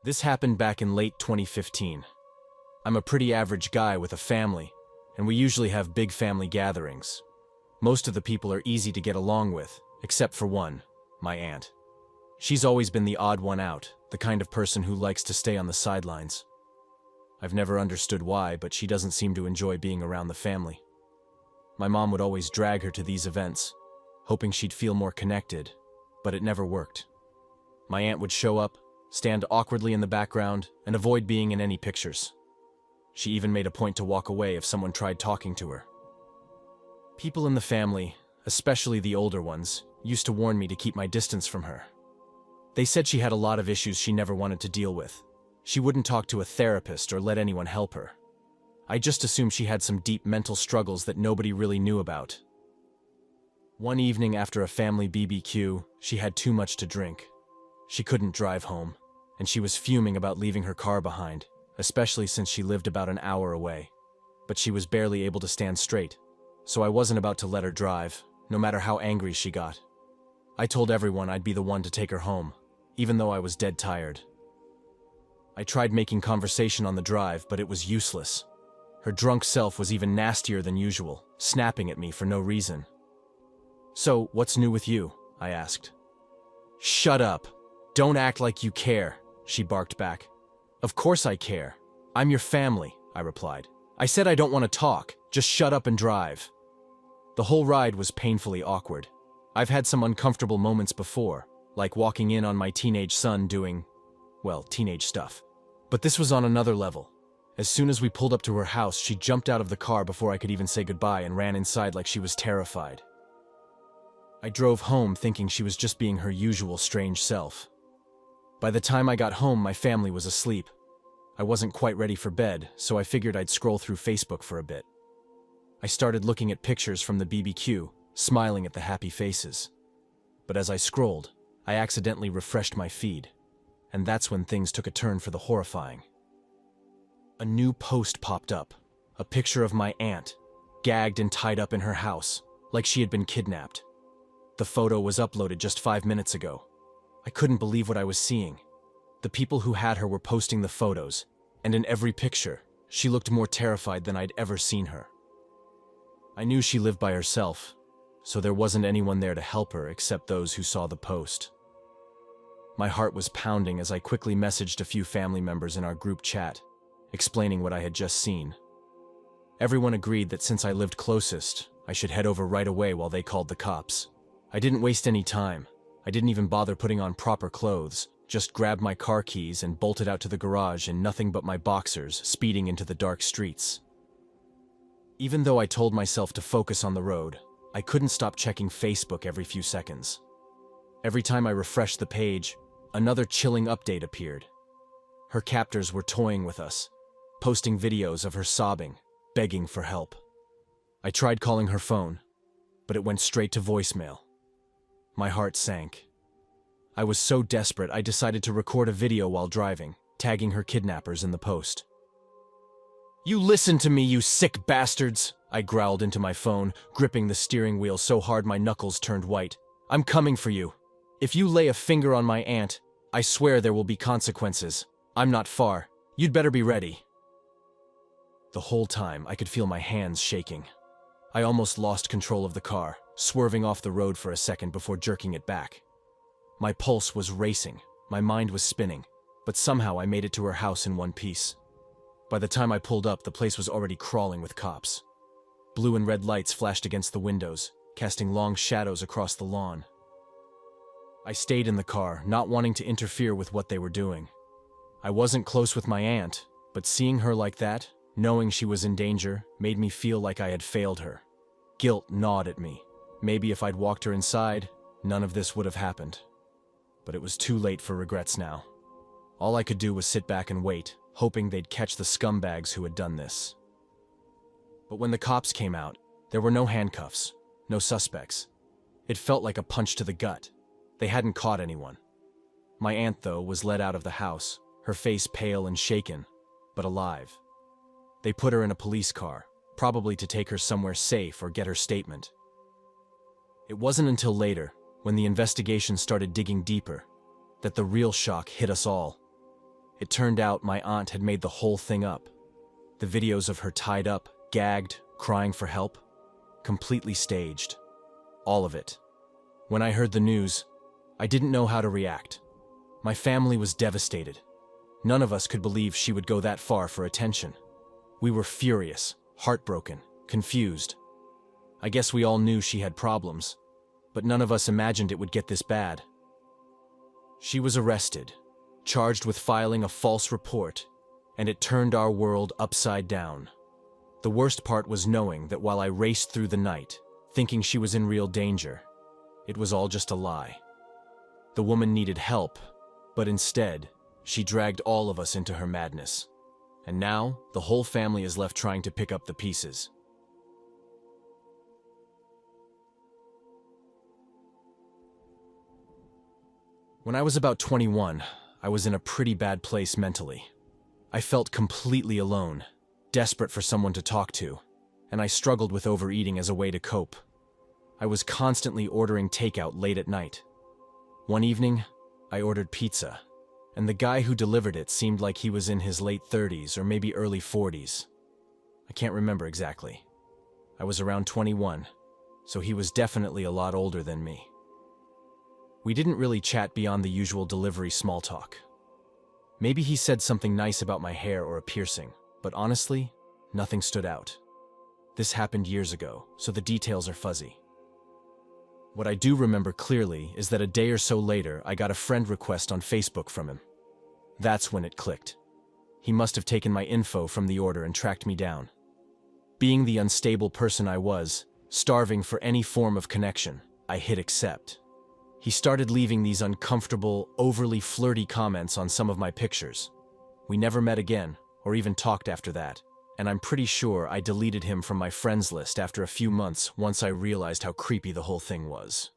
This happened back in late 2015. I'm a pretty average guy with a family, and we usually have big family gatherings. Most of the people are easy to get along with, except for one, my aunt. She's always been the odd one out, the kind of person who likes to stay on the sidelines. I've never understood why, but she doesn't seem to enjoy being around the family. My mom would always drag her to these events, hoping she'd feel more connected, but it never worked. My aunt would show up, stand awkwardly in the background, and avoid being in any pictures. She even made a point to walk away if someone tried talking to her. People in the family, especially the older ones, used to warn me to keep my distance from her. They said she had a lot of issues she never wanted to deal with. She wouldn't talk to a therapist or let anyone help her. I just assumed she had some deep mental struggles that nobody really knew about. One evening after a family BBQ, she had too much to drink. She couldn't drive home, and she was fuming about leaving her car behind, especially since she lived about an hour away. But she was barely able to stand straight, so I wasn't about to let her drive, no matter how angry she got. I told everyone I'd be the one to take her home, even though I was dead tired. I tried making conversation on the drive, but it was useless. Her drunk self was even nastier than usual, snapping at me for no reason. "So, what's new with you?" I asked. "Shut up! Don't act like you care," she barked back. "Of course I care. I'm your family," I replied. "I said I don't want to talk, just shut up and drive." The whole ride was painfully awkward. I've had some uncomfortable moments before, like walking in on my teenage son doing, well, teenage stuff. But this was on another level. As soon as we pulled up to her house, she jumped out of the car before I could even say goodbye and ran inside like she was terrified. I drove home thinking she was just being her usual strange self. By the time I got home, my family was asleep. I wasn't quite ready for bed, so I figured I'd scroll through Facebook for a bit. I started looking at pictures from the BBQ, smiling at the happy faces. But as I scrolled, I accidentally refreshed my feed, and that's when things took a turn for the horrifying. A new post popped up, a picture of my aunt, gagged and tied up in her house, like she had been kidnapped. The photo was uploaded just 5 minutes ago. I couldn't believe what I was seeing. The people who had her were posting the photos, and in every picture, she looked more terrified than I'd ever seen her. I knew she lived by herself, so there wasn't anyone there to help her except those who saw the post. My heart was pounding as I quickly messaged a few family members in our group chat, explaining what I had just seen. Everyone agreed that since I lived closest, I should head over right away while they called the cops. I didn't waste any time. I didn't even bother putting on proper clothes, just grabbed my car keys and bolted out to the garage in nothing but my boxers, speeding into the dark streets. Even though I told myself to focus on the road, I couldn't stop checking Facebook every few seconds. Every time I refreshed the page, another chilling update appeared. Her captors were toying with us, posting videos of her sobbing, begging for help. I tried calling her phone, but it went straight to voicemail. My heart sank. I was so desperate I decided to record a video while driving, tagging her kidnappers in the post. "You listen to me, you sick bastards!" I growled into my phone, gripping the steering wheel so hard my knuckles turned white. "I'm coming for you. If you lay a finger on my aunt, I swear there will be consequences. I'm not far. You'd better be ready." The whole time, I could feel my hands shaking. I almost lost control of the car, swerving off the road for a second before jerking it back. My pulse was racing, my mind was spinning, but somehow I made it to her house in one piece. By the time I pulled up, the place was already crawling with cops. Blue and red lights flashed against the windows, casting long shadows across the lawn. I stayed in the car, not wanting to interfere with what they were doing. I wasn't close with my aunt, but seeing her like that, knowing she was in danger, made me feel like I had failed her. Guilt gnawed at me. Maybe if I'd walked her inside, none of this would have happened. But it was too late for regrets now. All I could do was sit back and wait, hoping they'd catch the scumbags who had done this. But when the cops came out, there were no handcuffs, no suspects. It felt like a punch to the gut. They hadn't caught anyone. My aunt, though, was led out of the house, her face pale and shaken, but alive. They put her in a police car, probably to take her somewhere safe or get her statement. It wasn't until later, when the investigation started digging deeper, that the real shock hit us all. It turned out my aunt had made the whole thing up. The videos of her tied up, gagged, crying for help, completely staged. All of it. When I heard the news, I didn't know how to react. My family was devastated. None of us could believe she would go that far for attention. We were furious, heartbroken, confused. I guess we all knew she had problems, but none of us imagined it would get this bad. She was arrested, charged with filing a false report, and it turned our world upside down. The worst part was knowing that while I raced through the night, thinking she was in real danger, it was all just a lie. The woman needed help, but instead, she dragged all of us into her madness. And now, the whole family is left trying to pick up the pieces. When I was about 21, I was in a pretty bad place mentally. I felt completely alone, desperate for someone to talk to, and I struggled with overeating as a way to cope. I was constantly ordering takeout late at night. One evening, I ordered pizza, and the guy who delivered it seemed like he was in his late 30s or maybe early 40s. I can't remember exactly. I was around 21, so he was definitely a lot older than me. We didn't really chat beyond the usual delivery small talk. Maybe he said something nice about my hair or a piercing, but honestly, nothing stood out. This happened years ago, so the details are fuzzy. What I do remember clearly is that a day or so later, I got a friend request on Facebook from him. That's when it clicked. He must have taken my info from the order and tracked me down. Being the unstable person I was, starving for any form of connection, I hit accept. He started leaving these uncomfortable, overly flirty comments on some of my pictures. We never met again, or even talked after that, and I'm pretty sure I deleted him from my friends list after a few months once I realized how creepy the whole thing was.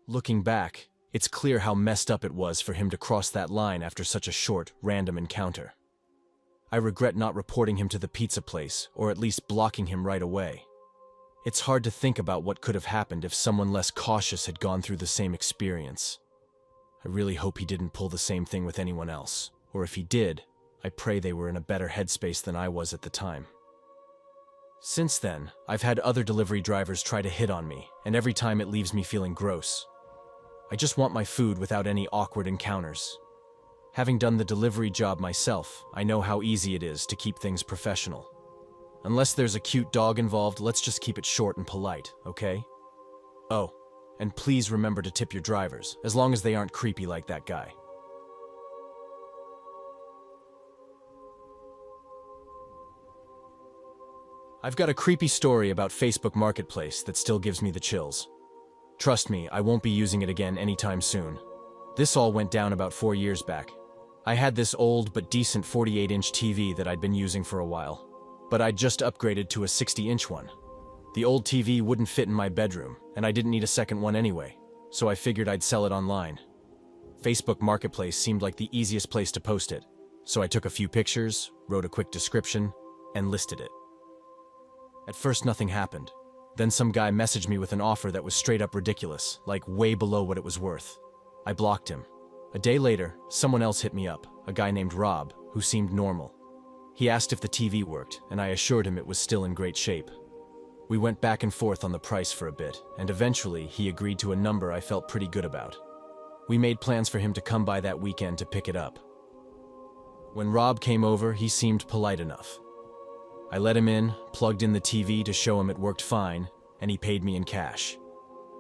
Looking back, it's clear how messed up it was for him to cross that line after such a short, random encounter. I regret not reporting him to the pizza place, or at least blocking him right away. It's hard to think about what could have happened if someone less cautious had gone through the same experience. I really hope he didn't pull the same thing with anyone else, or if he did, I pray they were in a better headspace than I was at the time. Since then, I've had other delivery drivers try to hit on me, and every time it leaves me feeling gross. I just want my food without any awkward encounters. Having done the delivery job myself, I know how easy it is to keep things professional. Unless there's a cute dog involved, let's just keep it short and polite, okay? Oh, and please remember to tip your drivers, as long as they aren't creepy like that guy. I've got a creepy story about Facebook Marketplace that still gives me the chills. Trust me, I won't be using it again anytime soon. This all went down about 4 years back. I had this old but decent 48-inch TV that I'd been using for a while, but I'd just upgraded to a 60-inch one. The old TV wouldn't fit in my bedroom, and I didn't need a second one anyway, so I figured I'd sell it online. Facebook Marketplace seemed like the easiest place to post it, so I took a few pictures, wrote a quick description, and listed it. At first, nothing happened. Then some guy messaged me with an offer that was straight up ridiculous, like way below what it was worth. I blocked him. A day later, someone else hit me up, a guy named Rob, who seemed normal. He asked if the TV worked, and I assured him it was still in great shape. We went back and forth on the price for a bit, and eventually he agreed to a number I felt pretty good about. We made plans for him to come by that weekend to pick it up. When Rob came over, he seemed polite enough. I let him in, plugged in the TV to show him it worked fine, and he paid me in cash.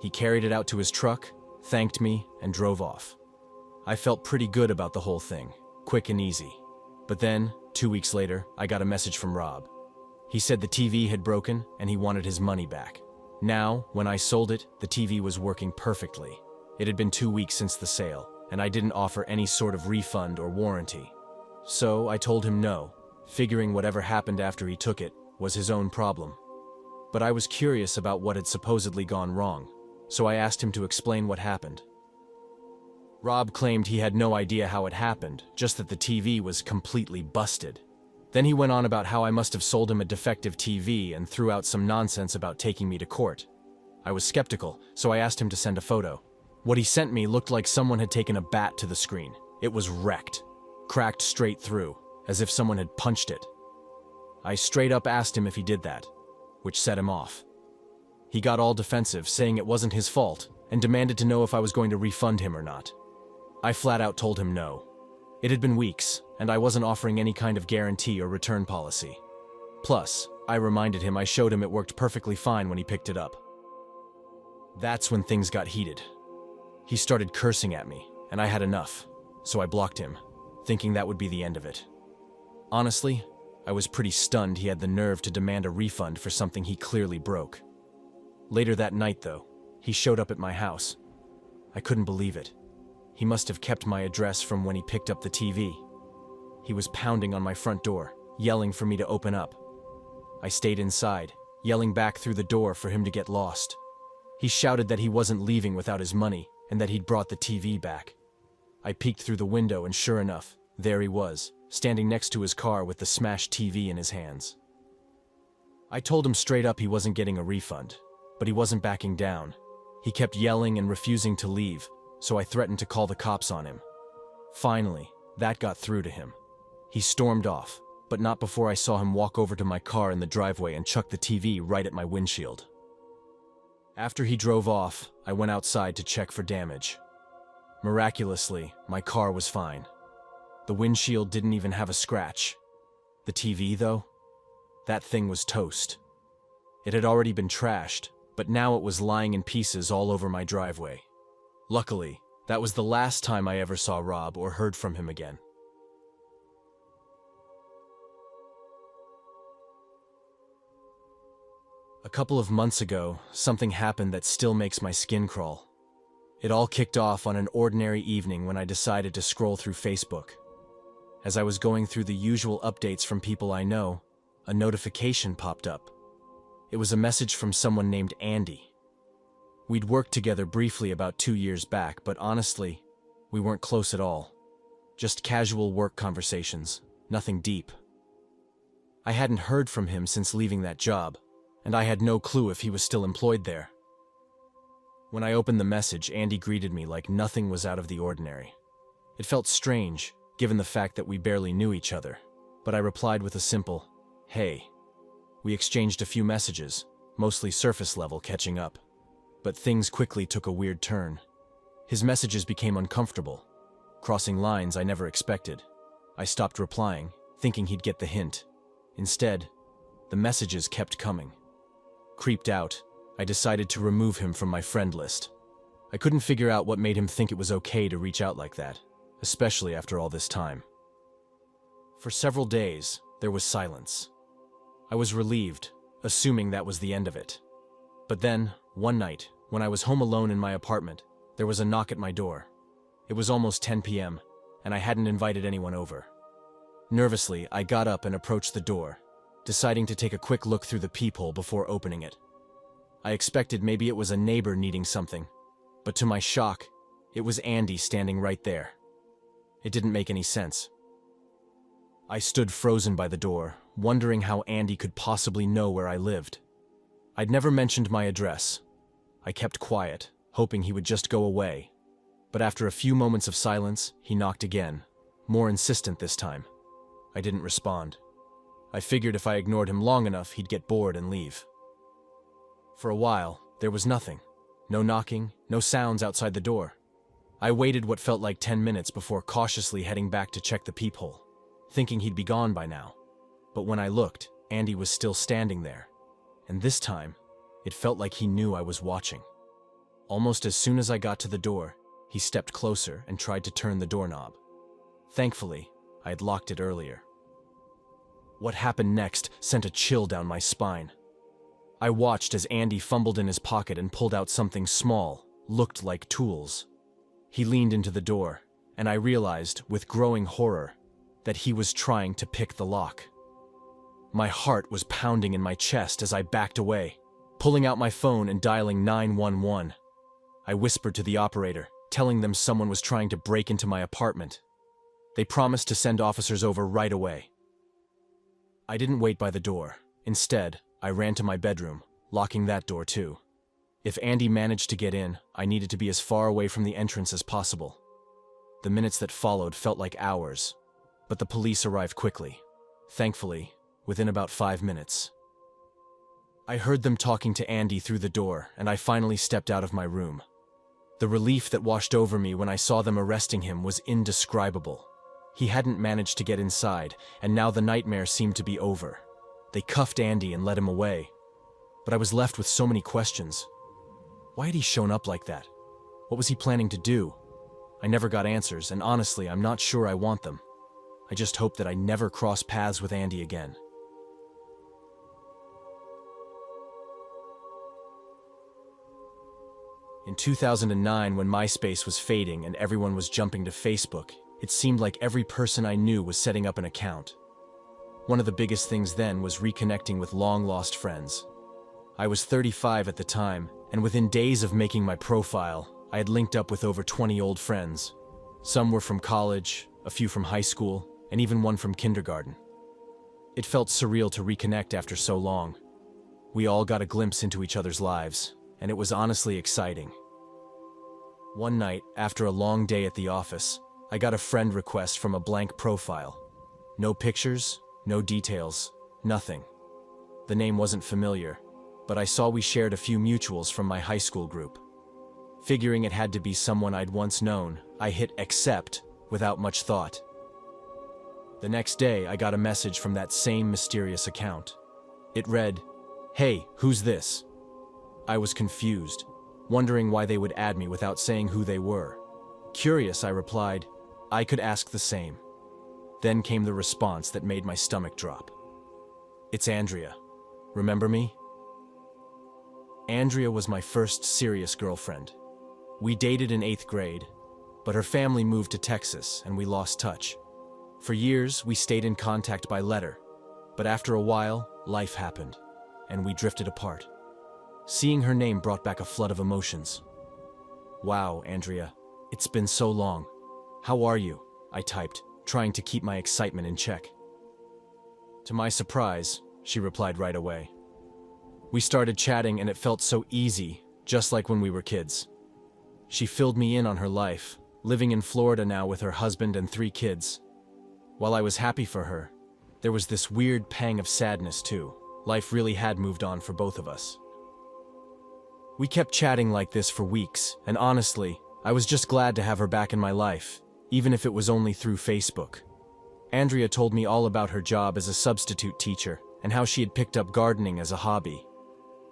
He carried it out to his truck, thanked me, and drove off. I felt pretty good about the whole thing, quick and easy. But then, 2 weeks later, I got a message from Rob. He said the TV had broken and he wanted his money back. Now, when I sold it, the TV was working perfectly. It had been 2 weeks since the sale, and I didn't offer any sort of refund or warranty. So I told him no, figuring whatever happened after he took it was his own problem. But I was curious about what had supposedly gone wrong, so I asked him to explain what happened. Rob claimed he had no idea how it happened, just that the TV was completely busted. Then he went on about how I must have sold him a defective TV and threw out some nonsense about taking me to court. I was skeptical, so I asked him to send a photo. What he sent me looked like someone had taken a bat to the screen. It was wrecked. cracked straight through, as if someone had punched it. I straight up asked him if he did that, which set him off. He got all defensive, saying it wasn't his fault, and demanded to know if I was going to refund him or not. I flat out told him no. It had been weeks, and I wasn't offering any kind of guarantee or return policy. Plus, I reminded him I showed him it worked perfectly fine when he picked it up. That's when things got heated. He started cursing at me, and I had enough, so I blocked him, thinking that would be the end of it. Honestly, I was pretty stunned he had the nerve to demand a refund for something he clearly broke. Later that night, though, he showed up at my house. I couldn't believe it. He must have kept my address from when he picked up the TV. He was pounding on my front door, yelling for me to open up. I stayed inside, yelling back through the door for him to get lost. He shouted that he wasn't leaving without his money and that he'd brought the TV back. I peeked through the window and sure enough, there he was, standing next to his car with the smashed TV in his hands. I told him straight up he wasn't getting a refund, but he wasn't backing down. He kept yelling and refusing to leave, so I threatened to call the cops on him. Finally, that got through to him. He stormed off, but not before I saw him walk over to my car in the driveway and chuck the TV right at my windshield. After he drove off, I went outside to check for damage. Miraculously, my car was fine. The windshield didn't even have a scratch. The TV, though? That thing was toast. It had already been trashed, but now it was lying in pieces all over my driveway. Luckily, that was the last time I ever saw Rob or heard from him again. A couple of months ago, something happened that still makes my skin crawl. It all kicked off on an ordinary evening when I decided to scroll through Facebook. As I was going through the usual updates from people I know, a notification popped up. It was a message from someone named Andy. We'd worked together briefly about 2 years back, but honestly, we weren't close at all. Just casual work conversations, nothing deep. I hadn't heard from him since leaving that job, and I had no clue if he was still employed there. When I opened the message, Andy greeted me like nothing was out of the ordinary. It felt strange, given the fact that we barely knew each other, but I replied with a simple, "Hey." We exchanged a few messages, mostly surface level, catching up. But things quickly took a weird turn. His messages became uncomfortable, crossing lines I never expected. I stopped replying, thinking he'd get the hint. Instead, the messages kept coming. Creeped out, I decided to remove him from my friend list. I couldn't figure out what made him think it was okay to reach out like that, especially after all this time. For several days, there was silence. I was relieved, assuming that was the end of it. But then, one night, when I was home alone in my apartment, there was a knock at my door. It was almost 10 p.m., and I hadn't invited anyone over. Nervously, I got up and approached the door, deciding to take a quick look through the peephole before opening it. I expected maybe it was a neighbor needing something, but to my shock, it was Andy standing right there. It didn't make any sense. I stood frozen by the door, wondering how Andy could possibly know where I lived. I'd never mentioned my address. I kept quiet, hoping he would just go away. But after a few moments of silence, he knocked again, more insistent this time. I didn't respond. I figured if I ignored him long enough, he'd get bored and leave. For a while, there was nothing. No knocking, no sounds outside the door. I waited what felt like 10 minutes before cautiously heading back to check the peephole, thinking he'd be gone by now. But when I looked, Andy was still standing there. And this time, it felt like he knew I was watching. Almost as soon as I got to the door, he stepped closer and tried to turn the doorknob. Thankfully, I had locked it earlier. What happened next sent a chill down my spine. I watched as Andy fumbled in his pocket and pulled out something small, looked like tools. He leaned into the door, and I realized, with growing horror, that he was trying to pick the lock. My heart was pounding in my chest as I backed away, pulling out my phone and dialing 911. I whispered to the operator, telling them someone was trying to break into my apartment. They promised to send officers over right away. I didn't wait by the door. Instead, I ran to my bedroom, locking that door too. If Andy managed to get in, I needed to be as far away from the entrance as possible. The minutes that followed felt like hours, but the police arrived quickly. Thankfully, within about 5 minutes. I heard them talking to Andy through the door, and I finally stepped out of my room. The relief that washed over me when I saw them arresting him was indescribable. He hadn't managed to get inside, and now the nightmare seemed to be over. They cuffed Andy and led him away. But I was left with so many questions. Why had he shown up like that? What was he planning to do? I never got answers, and honestly, I'm not sure I want them. I just hope that I never cross paths with Andy again. In 2009, when MySpace was fading and everyone was jumping to Facebook, it seemed like every person I knew was setting up an account. One of the biggest things then was reconnecting with long-lost friends. I was 35 at the time, and within days of making my profile, I had linked up with over 20 old friends. Some were from college, a few from high school, and even one from kindergarten. It felt surreal to reconnect after so long. We all got a glimpse into each other's lives, and it was honestly exciting. One night, after a long day at the office, I got a friend request from a blank profile. No pictures, no details, nothing. The name wasn't familiar, but I saw we shared a few mutuals from my high school group. Figuring it had to be someone I'd once known, I hit accept without much thought. The next day, I got a message from that same mysterious account. It read, "Hey, who's this?" I was confused, wondering why they would add me without saying who they were. Curious, I replied, I could ask the same. Then came the response that made my stomach drop. "It's Andrea. Remember me?" Andrea was my first serious girlfriend. We dated in 8th grade, but her family moved to Texas and we lost touch. For years, we stayed in contact by letter, but after a while, life happened, and we drifted apart. Seeing her name brought back a flood of emotions. "Wow, Andrea, it's been so long. How are you?" I typed, trying to keep my excitement in check. To my surprise, she replied right away. We started chatting and it felt so easy, just like when we were kids. She filled me in on her life, living in Florida now with her husband and 3 kids. While I was happy for her, there was this weird pang of sadness too. Life really had moved on for both of us. We kept chatting like this for weeks, and honestly, I was just glad to have her back in my life, even if it was only through Facebook. Andrea told me all about her job as a substitute teacher and how she had picked up gardening as a hobby.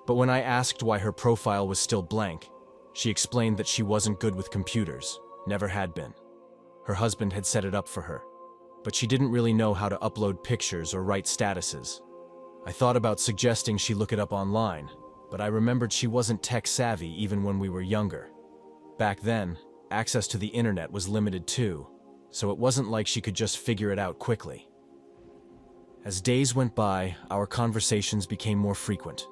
But when I asked why her profile was still blank, she explained that she wasn't good with computers, never had been. Her husband had set it up for her, but she didn't really know how to upload pictures or write statuses. I thought about suggesting she look it up online, but I remembered she wasn't tech-savvy even when we were younger. Back then, access to the internet was limited too, so it wasn't like she could just figure it out quickly. As days went by, our conversations became more frequent.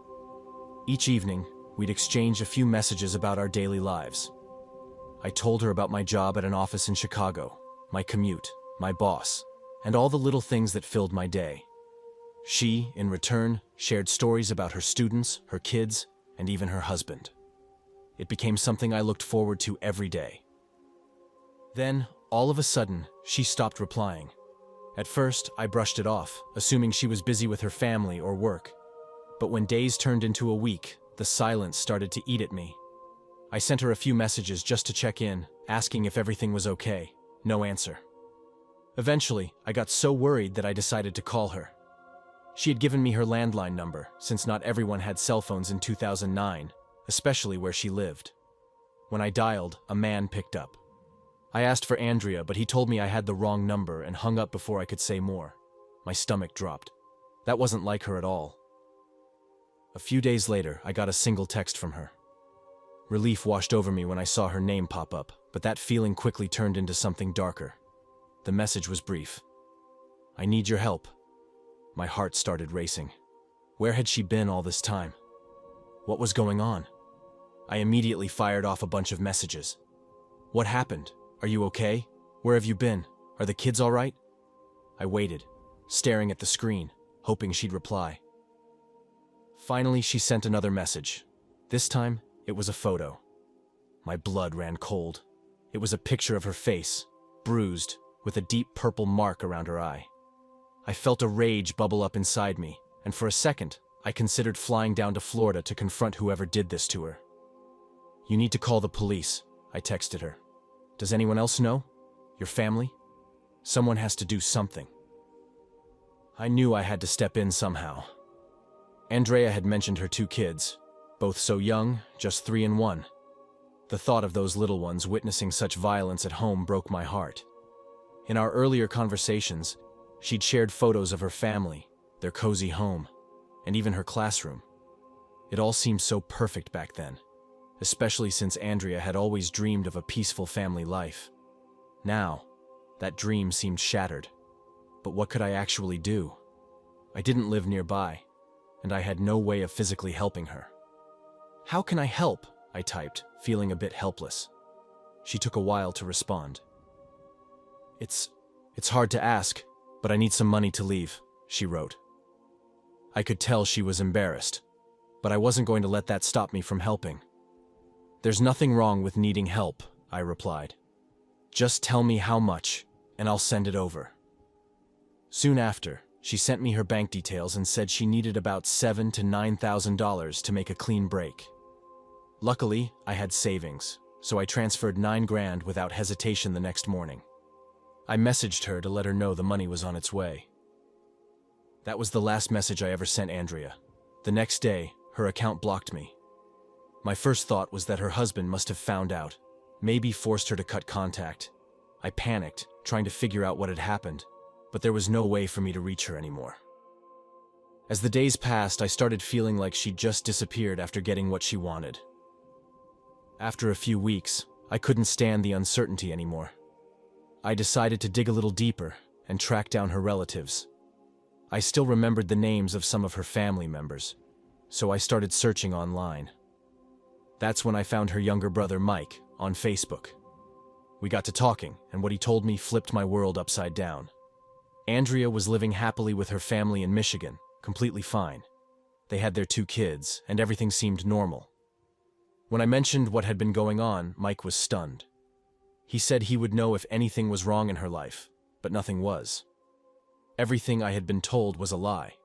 Each evening, we'd exchange a few messages about our daily lives. I told her about my job at an office in Chicago, my commute, my boss, and all the little things that filled my day. She, in return, shared stories about her students, her kids, and even her husband. It became something I looked forward to every day. Then, all of a sudden, she stopped replying. At first, I brushed it off, assuming she was busy with her family or work. But when days turned into a week, the silence started to eat at me. I sent her a few messages just to check in, asking if everything was okay. No answer. Eventually, I got so worried that I decided to call her. She had given me her landline number, since not everyone had cell phones in 2009, especially where she lived. When I dialed, a man picked up. I asked for Andrea, but he told me I had the wrong number and hung up before I could say more. My stomach dropped. That wasn't like her at all. A few days later, I got a single text from her. Relief washed over me when I saw her name pop up, but that feeling quickly turned into something darker. The message was brief. "I need your help." My heart started racing. Where had she been all this time? What was going on? I immediately fired off a bunch of messages. "What happened? Are you okay? Where have you been? Are the kids all right?" I waited, staring at the screen, hoping she'd reply. Finally, she sent another message. This time, it was a photo. My blood ran cold. It was a picture of her face, bruised, with a deep purple mark around her eye. I felt a rage bubble up inside me, and for a second, I considered flying down to Florida to confront whoever did this to her. "You need to call the police," I texted her. "Does anyone else know? Your family? Someone has to do something." I knew I had to step in somehow. Andrea had mentioned her 2 kids, both so young, just 3 and 1. The thought of those little ones witnessing such violence at home broke my heart. In our earlier conversations, she'd shared photos of her family, their cozy home, and even her classroom. It all seemed so perfect back then, especially since Andrea had always dreamed of a peaceful family life. Now, that dream seemed shattered. But what could I actually do? I didn't live nearby, and I had no way of physically helping her. "How can I help?" I typed, feeling a bit helpless. She took a while to respond. It's hard to ask, but I need some money to leave," she wrote. I could tell she was embarrassed, but I wasn't going to let that stop me from helping. "There's nothing wrong with needing help," I replied. "Just tell me how much, and I'll send it over." Soon after, she sent me her bank details and said she needed about $7,000 to $9,000 to make a clean break. Luckily, I had savings, so I transferred $9,000 without hesitation the next morning. I messaged her to let her know the money was on its way. That was the last message I ever sent Andrea. The next day, her account blocked me. My first thought was that her husband must have found out, maybe forced her to cut contact. I panicked, trying to figure out what had happened, but there was no way for me to reach her anymore. As the days passed, I started feeling like she'd just disappeared after getting what she wanted. After a few weeks, I couldn't stand the uncertainty anymore. I decided to dig a little deeper and track down her relatives. I still remembered the names of some of her family members, so I started searching online. That's when I found her younger brother Mike on Facebook. We got to talking, and what he told me flipped my world upside down. Andrea was living happily with her family in Michigan, completely fine. They had their 2 kids, and everything seemed normal. When I mentioned what had been going on, Mike was stunned. He said he would know if anything was wrong in her life, but nothing was. Everything I had been told was a lie.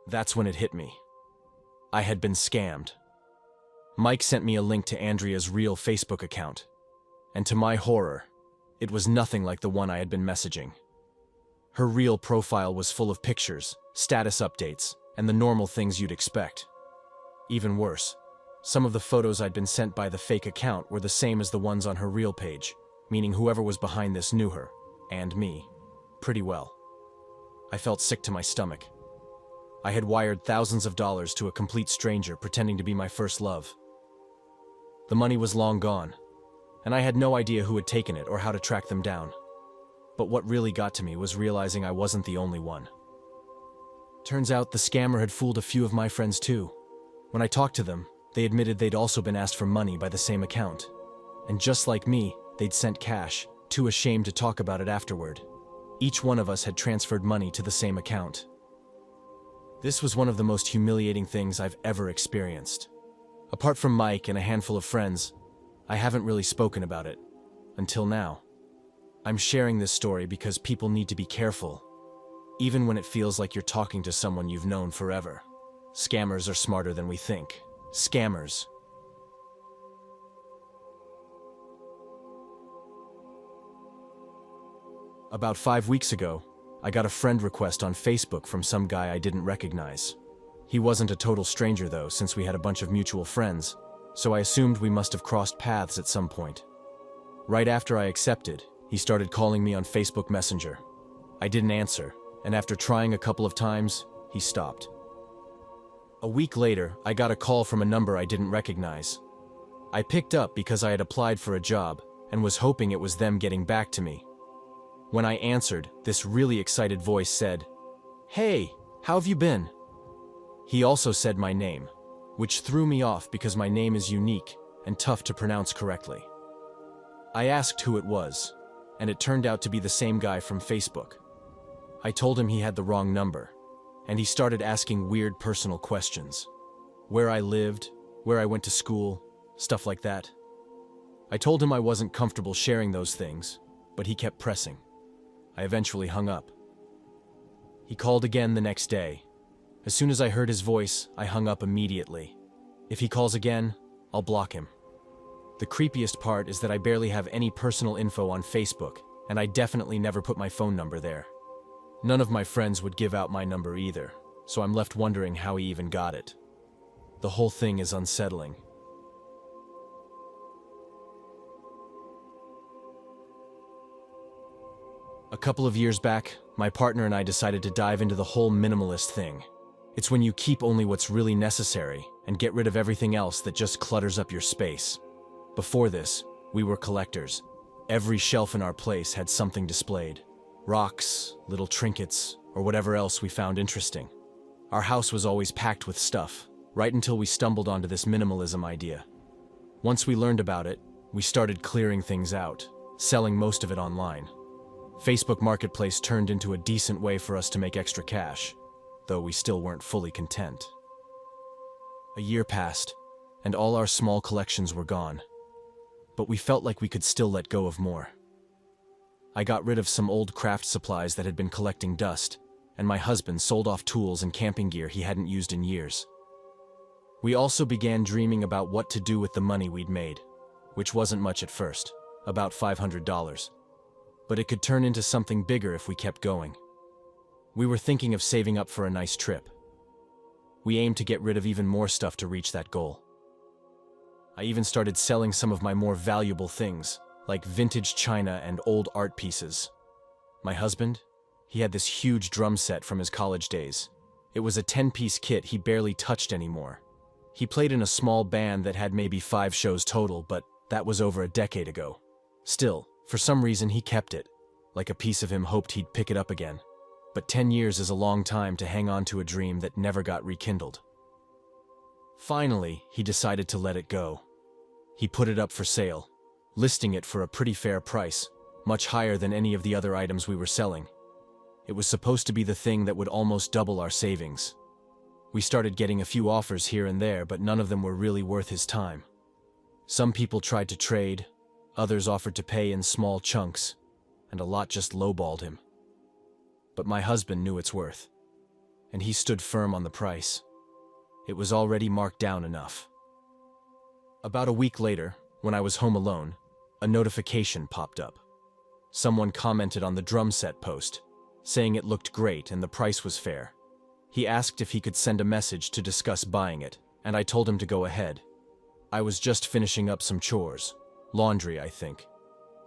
That's when it hit me. I had been scammed. Mike sent me a link to Andrea's real Facebook account, and to my horror, it was nothing like the one I had been messaging. Her real profile was full of pictures, status updates, and the normal things you'd expect. Even worse, some of the photos I'd been sent by the fake account were the same as the ones on her real page, meaning whoever was behind this knew her, and me, pretty well. I felt sick to my stomach. I had wired thousands of dollars to a complete stranger pretending to be my first love. The money was long gone, and I had no idea who had taken it or how to track them down. But what really got to me was realizing I wasn't the only one. Turns out the scammer had fooled a few of my friends too. When I talked to them, they admitted they'd also been asked for money by the same account. And just like me, they'd sent cash, too ashamed to talk about it afterward. Each one of us had transferred money to the same account. This was one of the most humiliating things I've ever experienced. Apart from Mike and a handful of friends, I haven't really spoken about it. Until now. I'm sharing this story because people need to be careful, even when it feels like you're talking to someone you've known forever. Scammers are smarter than we think. Scammers. About 5 weeks ago, I got a friend request on Facebook from some guy I didn't recognize. He wasn't a total stranger though, since we had a bunch of mutual friends, so I assumed we must have crossed paths at some point. Right after I accepted, he started calling me on Facebook Messenger. I didn't answer, and after trying a couple of times, he stopped. A week later, I got a call from a number I didn't recognize. I picked up because I had applied for a job and was hoping it was them getting back to me. When I answered, this really excited voice said, "Hey, how have you been?" He also said my name, which threw me off because my name is unique and tough to pronounce correctly. I asked who it was, and it turned out to be the same guy from Facebook. I told him he had the wrong number, and he started asking weird personal questions. Where I lived, where I went to school, stuff like that. I told him I wasn't comfortable sharing those things, but he kept pressing. I eventually hung up. He called again the next day. As soon as I heard his voice, I hung up immediately. If he calls again, I'll block him. The creepiest part is that I barely have any personal info on Facebook, and I definitely never put my phone number there. None of my friends would give out my number either, so I'm left wondering how he even got it. The whole thing is unsettling. A couple of years back, my partner and I decided to dive into the whole minimalist thing. It's when you keep only what's really necessary and get rid of everything else that just clutters up your space. Before this, we were collectors. Every shelf in our place had something displayed. Rocks, little trinkets, or whatever else we found interesting. Our house was always packed with stuff, right until we stumbled onto this minimalism idea. Once we learned about it, we started clearing things out, selling most of it online. Facebook Marketplace turned into a decent way for us to make extra cash, though we still weren't fully content. A year passed, and all our small collections were gone. But we felt like we could still let go of more. I got rid of some old craft supplies that had been collecting dust, and my husband sold off tools and camping gear he hadn't used in years. We also began dreaming about what to do with the money we'd made, which wasn't much at first, about $500. But it could turn into something bigger if we kept going. We were thinking of saving up for a nice trip. We aimed to get rid of even more stuff to reach that goal. I even started selling some of my more valuable things, like vintage china and old art pieces. My husband? He had this huge drum set from his college days. It was a 10-piece kit he barely touched anymore. He played in a small band that had maybe 5 shows total, but that was over a decade ago. Still, for some reason he kept it, like a piece of him hoped he'd pick it up again. But 10 years is a long time to hang on to a dream that never got rekindled. Finally, he decided to let it go. He put it up for sale, listing it for a pretty fair price, much higher than any of the other items we were selling. It was supposed to be the thing that would almost double our savings. We started getting a few offers here and there, but none of them were really worth his time. Some people tried to trade, others offered to pay in small chunks, and a lot just lowballed him. But my husband knew its worth, and he stood firm on the price. It was already marked down enough. About a week later, when I was home alone, a notification popped up. Someone commented on the drum set post, saying it looked great and the price was fair. He asked if he could send a message to discuss buying it, and I told him to go ahead. I was just finishing up some chores, laundry, I think,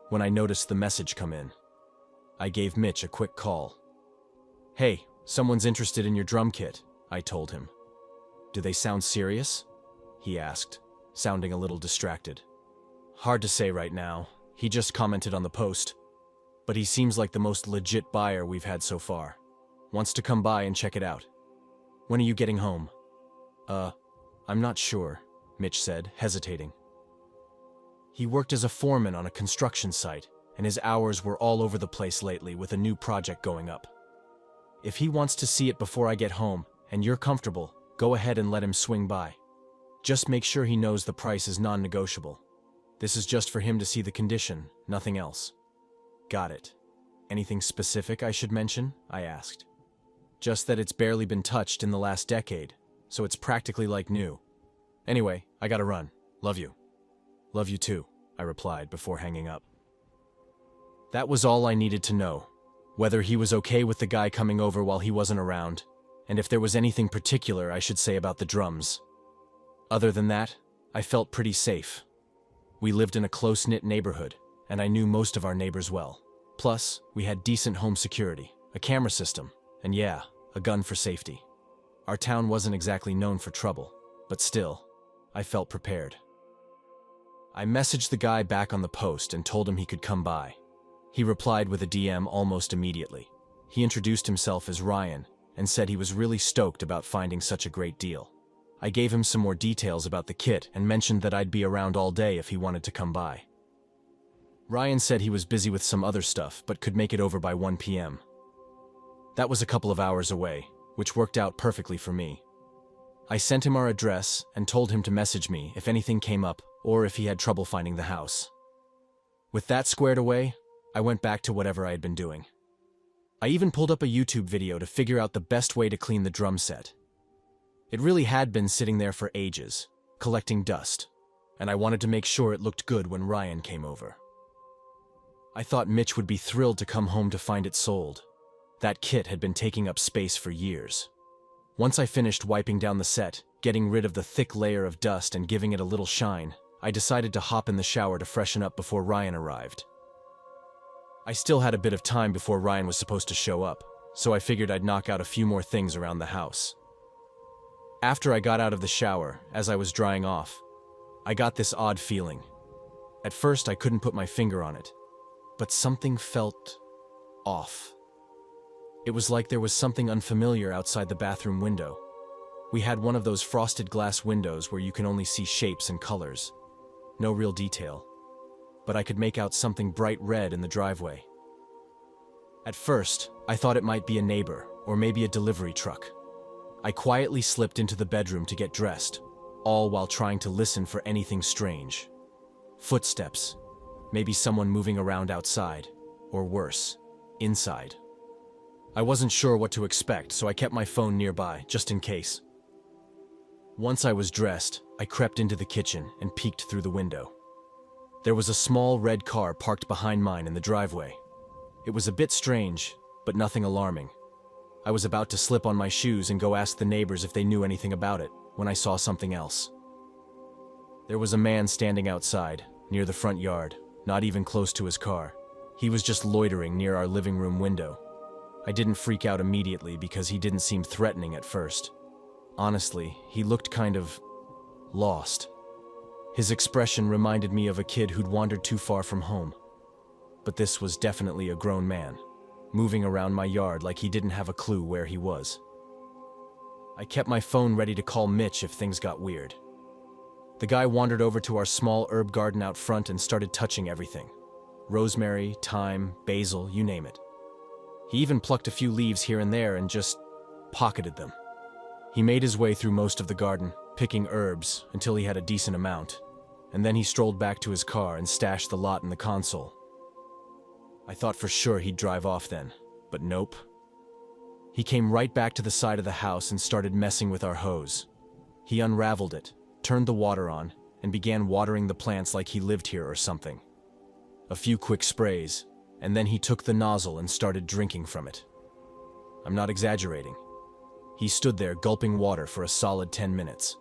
when I noticed the message come in. I gave Mitch a quick call. "Hey, someone's interested in your drum kit," I told him. "Do they sound serious?" he asked, sounding a little distracted. "Hard to say right now. He just commented on the post. But he seems like the most legit buyer we've had so far. Wants to come by and check it out. When are you getting home?" I'm not sure," Mitch said, hesitating. He worked as a foreman on a construction site, and his hours were all over the place lately with a new project going up. "If he wants to see it before I get home, and you're comfortable, go ahead and let him swing by. Just make sure he knows the price is non-negotiable. This is just for him to see the condition, nothing else." "Got it. Anything specific I should mention?" I asked. "Just that it's barely been touched in the last decade, so it's practically like new. Anyway, I gotta run. Love you." "Love you too," I replied before hanging up. That was all I needed to know. Whether he was okay with the guy coming over while he wasn't around, and if there was anything particular I should say about the drums. Other than that, I felt pretty safe. We lived in a close-knit neighborhood, and I knew most of our neighbors well. Plus, we had decent home security, a camera system, and yeah, a gun for safety. Our town wasn't exactly known for trouble, but still, I felt prepared. I messaged the guy back on the post and told him he could come by. He replied with a DM almost immediately. He introduced himself as Ryan and said he was really stoked about finding such a great deal. I gave him some more details about the kit and mentioned that I'd be around all day if he wanted to come by. Ryan said he was busy with some other stuff but could make it over by 1 p.m. That was a couple of hours away, which worked out perfectly for me. I sent him our address and told him to message me if anything came up or if he had trouble finding the house. With that squared away, I went back to whatever I had been doing. I even pulled up a YouTube video to figure out the best way to clean the drum set. It really had been sitting there for ages, collecting dust, and I wanted to make sure it looked good when Ryan came over. I thought Mitch would be thrilled to come home to find it sold. That kit had been taking up space for years. Once I finished wiping down the set, getting rid of the thick layer of dust and giving it a little shine, I decided to hop in the shower to freshen up before Ryan arrived. I still had a bit of time before Ryan was supposed to show up, so I figured I'd knock out a few more things around the house. After I got out of the shower, as I was drying off, I got this odd feeling. At first, I couldn't put my finger on it, but something felt off. It was like there was something unfamiliar outside the bathroom window. We had one of those frosted glass windows where you can only see shapes and colors. No real detail. But I could make out something bright red in the driveway. At first, I thought it might be a neighbor or maybe a delivery truck. I quietly slipped into the bedroom to get dressed, all while trying to listen for anything strange. Footsteps, maybe someone moving around outside, or worse, inside. I wasn't sure what to expect, so I kept my phone nearby, just in case. Once I was dressed, I crept into the kitchen and peeked through the window. There was a small red car parked behind mine in the driveway. It was a bit strange, but nothing alarming. I was about to slip on my shoes and go ask the neighbors if they knew anything about it, when I saw something else. There was a man standing outside, near the front yard, not even close to his car. He was just loitering near our living room window. I didn't freak out immediately because he didn't seem threatening at first. Honestly, he looked kind of lost. His expression reminded me of a kid who'd wandered too far from home. But this was definitely a grown man, moving around my yard like he didn't have a clue where he was. I kept my phone ready to call Mitch if things got weird. The guy wandered over to our small herb garden out front and started touching everything. Rosemary, thyme, basil, you name it. He even plucked a few leaves here and there and just pocketed them. He made his way through most of the garden, picking herbs until he had a decent amount, and then he strolled back to his car and stashed the lot in the console. I thought for sure he'd drive off then, but nope. He came right back to the side of the house and started messing with our hose. He unraveled it, turned the water on, and began watering the plants like he lived here or something. A few quick sprays, and then he took the nozzle and started drinking from it. I'm not exaggerating. He stood there gulping water for a solid 10 minutes.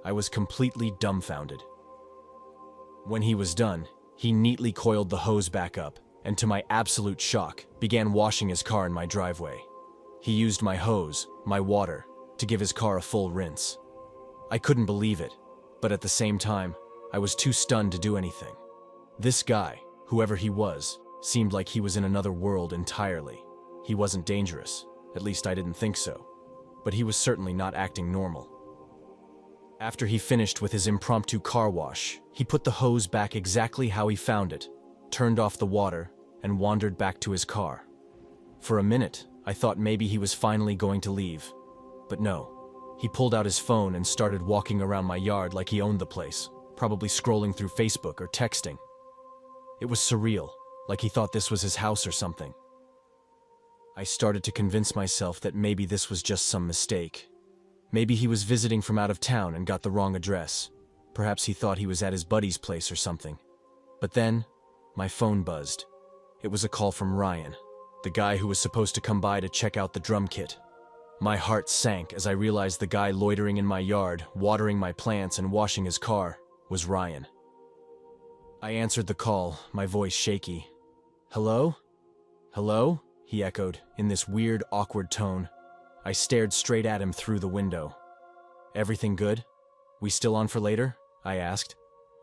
I was completely dumbfounded. When he was done, he neatly coiled the hose back up, and to my absolute shock, began washing his car in my driveway. He used my hose, my water, to give his car a full rinse. I couldn't believe it, but at the same time, I was too stunned to do anything. This guy, whoever he was, seemed like he was in another world entirely. He wasn't dangerous, at least I didn't think so, but he was certainly not acting normal. After he finished with his impromptu car wash, he put the hose back exactly how he found it, turned off the water, and wandered back to his car. For a minute, I thought maybe he was finally going to leave, but no. He pulled out his phone and started walking around my yard like he owned the place, probably scrolling through Facebook or texting. It was surreal, like he thought this was his house or something. I started to convince myself that maybe this was just some mistake. Maybe he was visiting from out of town and got the wrong address. Perhaps he thought he was at his buddy's place or something. But then, my phone buzzed. It was a call from Ryan, the guy who was supposed to come by to check out the drum kit. My heart sank as I realized the guy loitering in my yard, watering my plants and washing his car, was Ryan. I answered the call, my voice shaky. "Hello? Hello?" he echoed, in this weird, awkward tone. I stared straight at him through the window. "Everything good? We still on for later?" I asked,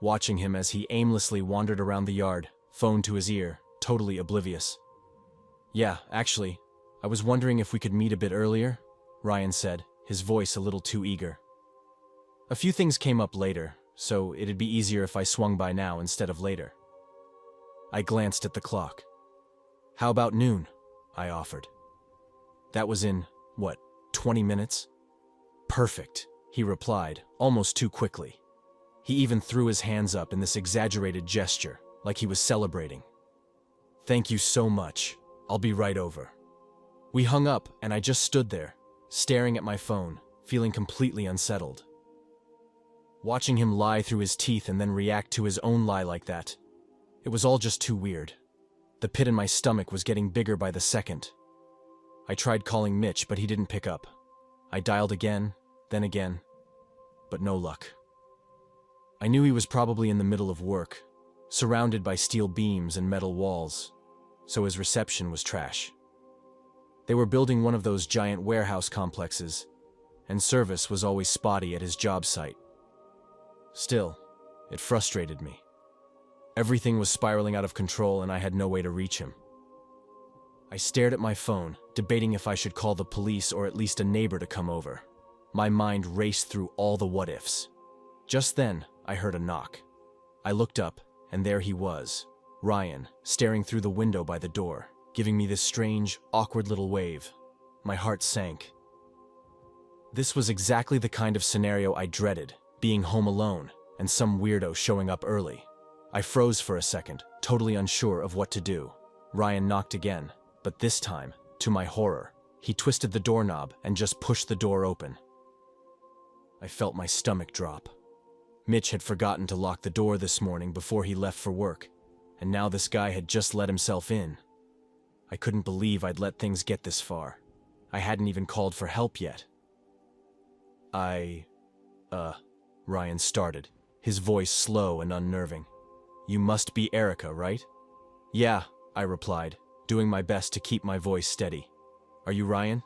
watching him as he aimlessly wandered around the yard, phone to his ear, totally oblivious. "Yeah, actually, I was wondering if we could meet a bit earlier," Ryan said, his voice a little too eager. "A few things came up later, so it'd be easier if I swung by now instead of later." I glanced at the clock. "How about noon?" I offered. "That was in, 20 minutes?" "Perfect," he replied, almost too quickly. He even threw his hands up in this exaggerated gesture, like he was celebrating. Thank you so much. I'll be right over. We hung up, and I just stood there, staring at my phone, feeling completely unsettled. Watching him lie through his teeth and then react to his own lie like that, it was all just too weird. The pit in my stomach was getting bigger by the second. I tried calling Mitch, but he didn't pick up. I dialed again, then again, but no luck. I knew he was probably in the middle of work, surrounded by steel beams and metal walls, so his reception was trash. They were building one of those giant warehouse complexes, and service was always spotty at his job site. Still, it frustrated me. Everything was spiraling out of control and I had no way to reach him. I stared at my phone, debating if I should call the police or at least a neighbor to come over. My mind raced through all the what-ifs. Just then, I heard a knock. I looked up, and there he was, Ryan, staring through the window by the door, giving me this strange, awkward little wave. My heart sank. This was exactly the kind of scenario I dreaded, being home alone, and some weirdo showing up early. I froze for a second, totally unsure of what to do. Ryan knocked again, but this time, to my horror, he twisted the doorknob and just pushed the door open. I felt my stomach drop. Mitch had forgotten to lock the door this morning before he left for work, and now this guy had just let himself in. I couldn't believe I'd let things get this far. I hadn't even called for help yet. Ryan started, his voice slow and unnerving. You must be Erica, right? Yeah, I replied, doing my best to keep my voice steady. Are you Ryan?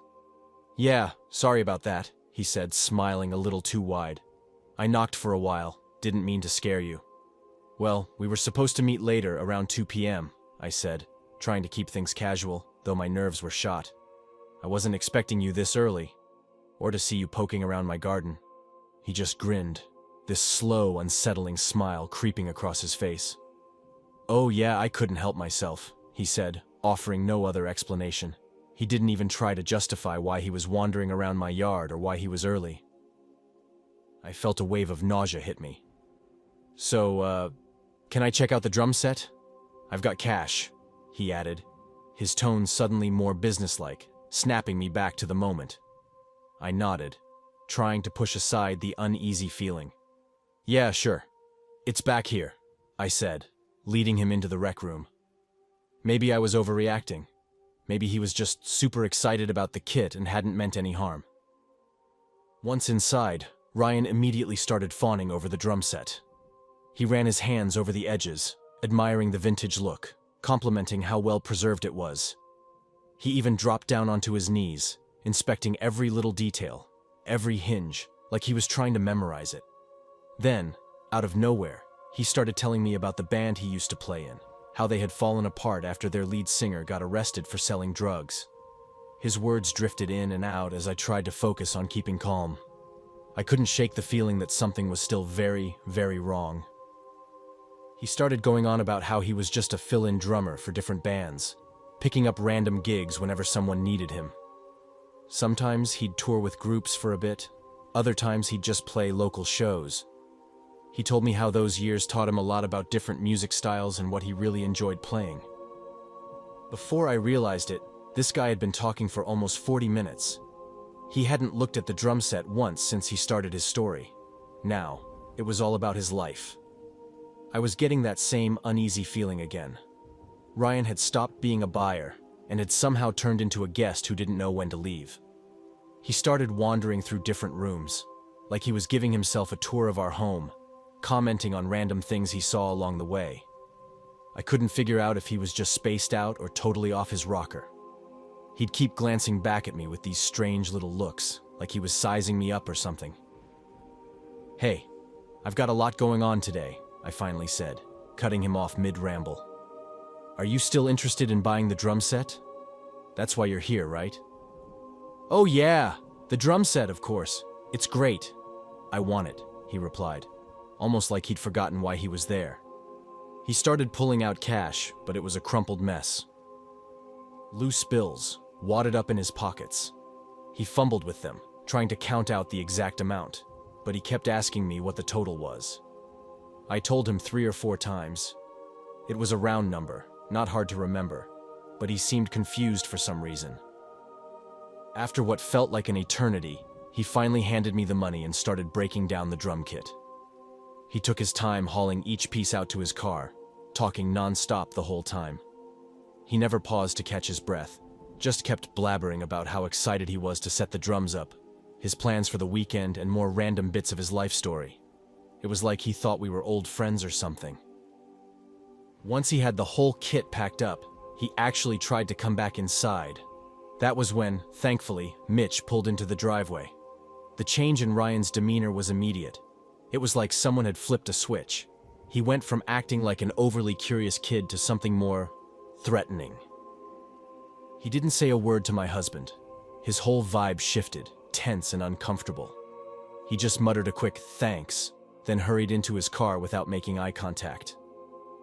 Yeah, sorry about that, he said, smiling a little too wide. I knocked for a while, didn't mean to scare you. Well, we were supposed to meet later, around 2 p.m., I said, trying to keep things casual, though my nerves were shot. I wasn't expecting you this early, or to see you poking around my garden. He just grinned, this slow, unsettling smile creeping across his face. Oh yeah, I couldn't help myself, he said, offering no other explanation. He didn't even try to justify why he was wandering around my yard or why he was early. I felt a wave of nausea hit me. So, can I check out the drum set? I've got cash, he added, his tone suddenly more businesslike, snapping me back to the moment. I nodded, trying to push aside the uneasy feeling. Yeah, sure. It's back here, I said, leading him into the rec room. Maybe I was overreacting. Maybe he was just super excited about the kit and hadn't meant any harm. Once inside, Ryan immediately started fawning over the drum set. He ran his hands over the edges, admiring the vintage look, complimenting how well preserved it was. He even dropped down onto his knees, inspecting every little detail, every hinge, like he was trying to memorize it. Then, out of nowhere, he started telling me about the band he used to play in, how they had fallen apart after their lead singer got arrested for selling drugs. His words drifted in and out as I tried to focus on keeping calm. I couldn't shake the feeling that something was still very, very wrong. He started going on about how he was just a fill-in drummer for different bands, picking up random gigs whenever someone needed him. Sometimes he'd tour with groups for a bit, other times he'd just play local shows. He told me how those years taught him a lot about different music styles and what he really enjoyed playing. Before I realized it, this guy had been talking for almost 40 minutes. He hadn't looked at the drum set once since he started his story. Now, it was all about his life. I was getting that same uneasy feeling again. Ryan had stopped being a buyer and had somehow turned into a guest who didn't know when to leave. He started wandering through different rooms, like he was giving himself a tour of our home, commenting on random things he saw along the way. I couldn't figure out if he was just spaced out or totally off his rocker. He'd keep glancing back at me with these strange little looks, like he was sizing me up or something. Hey, I've got a lot going on today, I finally said, cutting him off mid-ramble. Are you still interested in buying the drum set? That's why you're here, right? Oh yeah, the drum set, of course. It's great. I want it, he replied, almost like he'd forgotten why he was there. He started pulling out cash, but it was a crumpled mess. Loose bills wadded up in his pockets. He fumbled with them, trying to count out the exact amount, but he kept asking me what the total was. I told him 3 or 4 times. It was a round number, not hard to remember, but he seemed confused for some reason. After what felt like an eternity, he finally handed me the money and started breaking down the drum kit. He took his time hauling each piece out to his car, talking non-stop the whole time. He never paused to catch his breath, just kept blabbering about how excited he was to set the drums up, his plans for the weekend, and more random bits of his life story. It was like he thought we were old friends or something. Once he had the whole kit packed up, he actually tried to come back inside. That was when, thankfully, Mitch pulled into the driveway. The change in Ryan's demeanor was immediate. It was like someone had flipped a switch. He went from acting like an overly curious kid to something more threatening. He didn't say a word to my husband. His whole vibe shifted, tense and uncomfortable. He just muttered a quick thanks, then hurried into his car without making eye contact.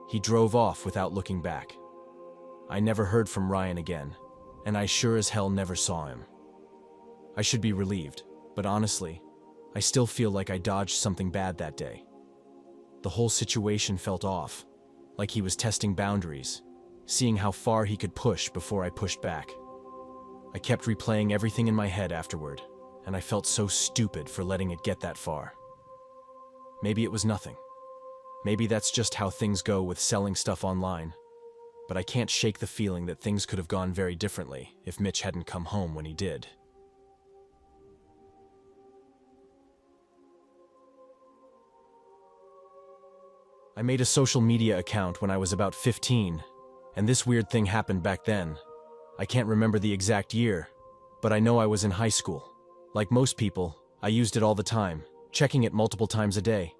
He drove off without looking back. I never heard from Ryan again, and I sure as hell never saw him. I should be relieved, but honestly, I still feel like I dodged something bad that day. The whole situation felt off, like he was testing boundaries, seeing how far he could push before I pushed back. I kept replaying everything in my head afterward, and I felt so stupid for letting it get that far. Maybe it was nothing. Maybe that's just how things go with selling stuff online. But I can't shake the feeling that things could have gone very differently if Mitch hadn't come home when he did. I made a social media account when I was about 15, and this weird thing happened back then. I can't remember the exact year, but I know I was in high school. Like most people, I used it all the time, checking it multiple times a day.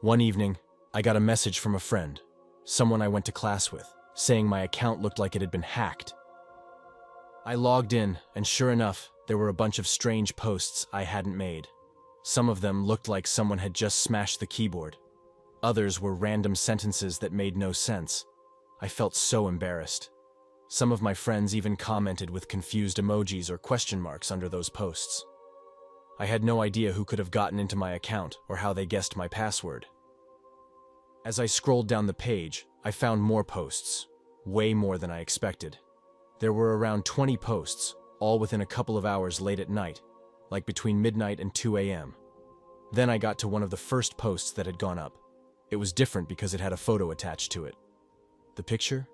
One evening, I got a message from a friend, someone I went to class with, saying my account looked like it had been hacked. I logged in, and sure enough, there were a bunch of strange posts I hadn't made. Some of them looked like someone had just smashed the keyboard. Others were random sentences that made no sense. I felt so embarrassed. Some of my friends even commented with confused emojis or question marks under those posts. I had no idea who could have gotten into my account or how they guessed my password. As I scrolled down the page, I found more posts, way more than I expected. There were around 20 posts, all within a couple of hours late at night, like between midnight and 2 a.m. Then I got to one of the first posts that had gone up. It was different because it had a photo attached to it. The picture?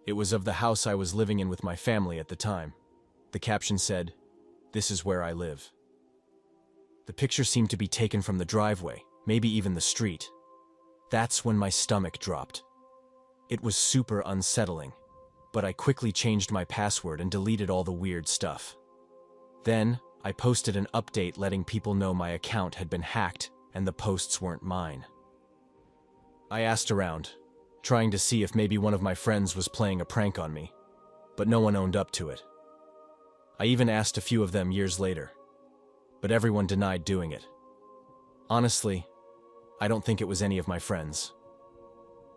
It was of the house I was living in with my family at the time. The caption said, "This is where I live." The picture seemed to be taken from the driveway, maybe even the street. That's when my stomach dropped. It was super unsettling, but I quickly changed my password and deleted all the weird stuff. Then, I posted an update letting people know my account had been hacked and the posts weren't mine. I asked around, trying to see if maybe one of my friends was playing a prank on me, but no one owned up to it. I even asked a few of them years later, but everyone denied doing it. Honestly, I don't think it was any of my friends.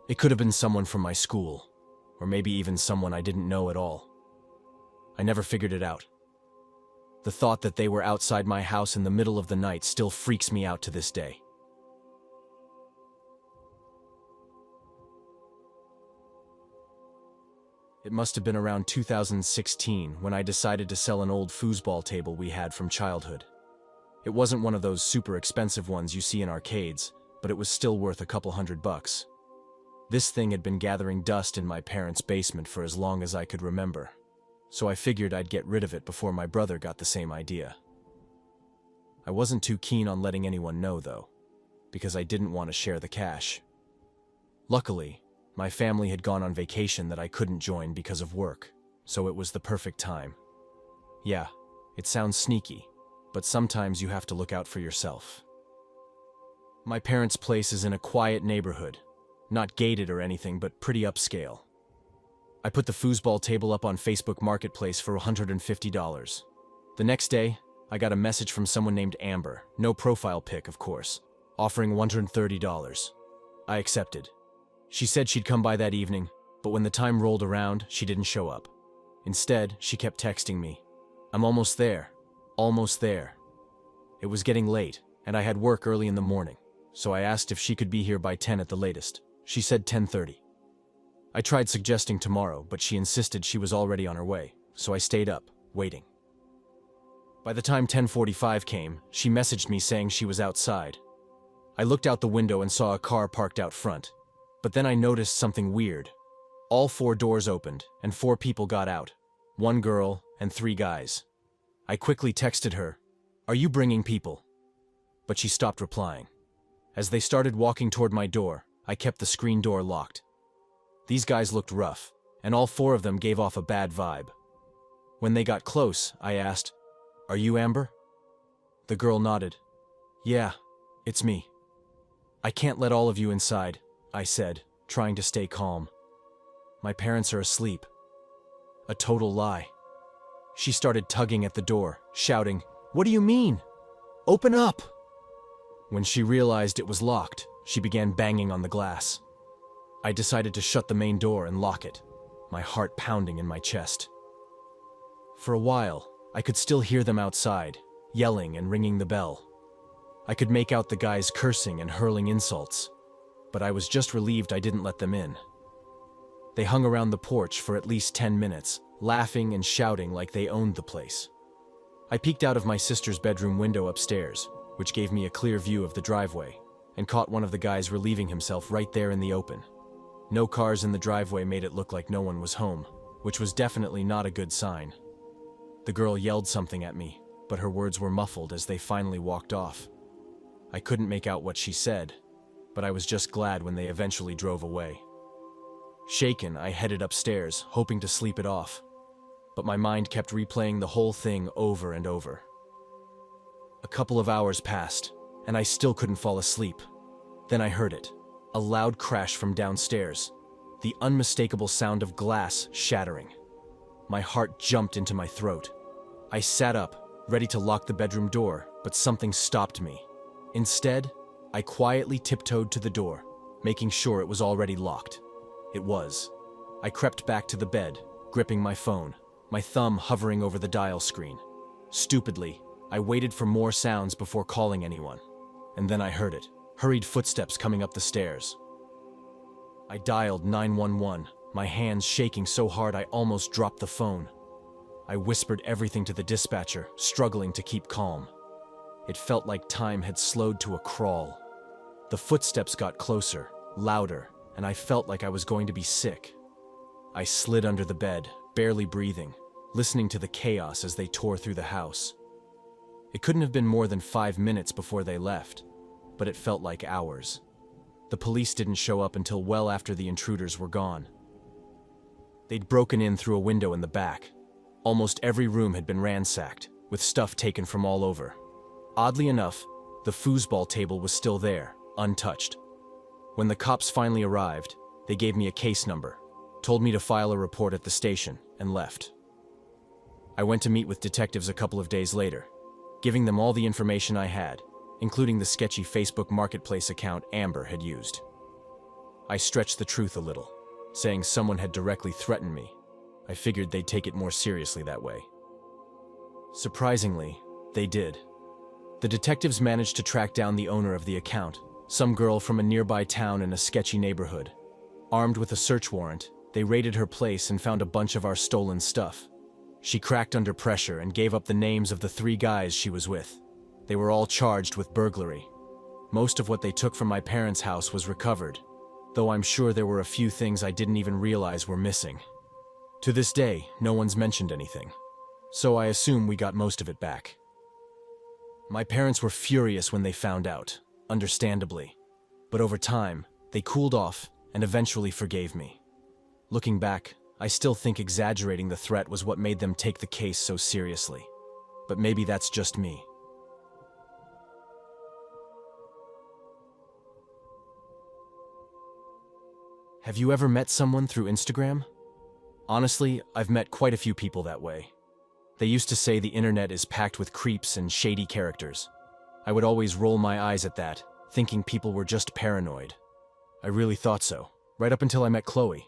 It could have been someone from my school, or maybe even someone I didn't know at all. I never figured it out. The thought that they were outside my house in the middle of the night still freaks me out to this day. It must have been around 2016 when I decided to sell an old foosball table we had from childhood. It wasn't one of those super expensive ones you see in arcades, but it was still worth a couple $100. This thing had been gathering dust in my parents' basement for as long as I could remember, so I figured I'd get rid of it before my brother got the same idea. I wasn't too keen on letting anyone know, though, because I didn't want to share the cash. Luckily, my family had gone on vacation that I couldn't join because of work, so it was the perfect time. Yeah, it sounds sneaky, but sometimes you have to look out for yourself. My parents' place is in a quiet neighborhood, not gated or anything, but pretty upscale. I put the foosball table up on Facebook Marketplace for $150. The next day, I got a message from someone named Amber, no profile pic, of course, offering $130. I accepted. She said she'd come by that evening, but when the time rolled around, she didn't show up. Instead, she kept texting me, "I'm almost there, almost there." It was getting late, and I had work early in the morning, so I asked if she could be here by 10 at the latest. She said 10:30. I tried suggesting tomorrow, but she insisted she was already on her way, so I stayed up, waiting. By the time 10:45 came, she messaged me saying she was outside. I looked out the window and saw a car parked out front, but then I noticed something weird. All 4 doors opened, and 4 people got out, 1 girl and 3 guys. I quickly texted her, "Are you bringing people?" But she stopped replying. As they started walking toward my door, I kept the screen door locked. These guys looked rough, and all 4 of them gave off a bad vibe. When they got close, I asked, "Are you Amber?" The girl nodded. "Yeah, it's me." "I can't let all of you inside," I said, trying to stay calm. "My parents are asleep." A total lie. She started tugging at the door, shouting, "What do you mean? Open up!" When she realized it was locked, she began banging on the glass. I decided to shut the main door and lock it, my heart pounding in my chest. For a while, I could still hear them outside, yelling and ringing the bell. I could make out the guys cursing and hurling insults, but I was just relieved I didn't let them in. They hung around the porch for at least 10 minutes, laughing and shouting like they owned the place. I peeked out of my sister's bedroom window upstairs, which gave me a clear view of the driveway, and caught one of the guys relieving himself right there in the open. No cars in the driveway made it look like no one was home, which was definitely not a good sign. The girl yelled something at me, but her words were muffled as they finally walked off. I couldn't make out what she said, but I was just glad when they eventually drove away. Shaken, I headed upstairs, hoping to sleep it off, but my mind kept replaying the whole thing over and over. A couple of hours passed, and I still couldn't fall asleep. Then I heard it, a loud crash from downstairs, the unmistakable sound of glass shattering. My heart jumped into my throat. I sat up, ready to lock the bedroom door, but something stopped me. Instead, I quietly tiptoed to the door, making sure it was already locked. It was. I crept back to the bed, gripping my phone, my thumb hovering over the dial screen. Stupidly, I waited for more sounds before calling anyone, and then I heard it, hurried footsteps coming up the stairs. I dialed 911, my hands shaking so hard I almost dropped the phone. I whispered everything to the dispatcher, struggling to keep calm. It felt like time had slowed to a crawl. The footsteps got closer, louder, and I felt like I was going to be sick. I slid under the bed, barely breathing, listening to the chaos as they tore through the house. It couldn't have been more than 5 minutes before they left, but it felt like hours. The police didn't show up until well after the intruders were gone. They'd broken in through a window in the back. Almost every room had been ransacked, with stuff taken from all over. Oddly enough, the foosball table was still there, untouched. When the cops finally arrived, they gave me a case number, told me to file a report at the station, and left. I went to meet with detectives a couple of days later, giving them all the information I had, including the sketchy Facebook Marketplace account Amber had used. I stretched the truth a little, saying someone had directly threatened me. I figured they'd take it more seriously that way. Surprisingly, they did. The detectives managed to track down the owner of the account, some girl from a nearby town in a sketchy neighborhood. Armed with a search warrant, they raided her place and found a bunch of our stolen stuff. She cracked under pressure and gave up the names of the 3 guys she was with. They were all charged with burglary. Most of what they took from my parents' house was recovered, though I'm sure there were a few things I didn't even realize were missing. To this day, no one's mentioned anything, so I assume we got most of it back. My parents were furious when they found out, understandably, but over time, they cooled off and eventually forgave me. Looking back, I still think exaggerating the threat was what made them take the case so seriously, but maybe that's just me. Have you ever met someone through Instagram? Honestly, I've met quite a few people that way. They used to say the internet is packed with creeps and shady characters. I would always roll my eyes at that, thinking people were just paranoid. I really thought so, right up until I met Chloe.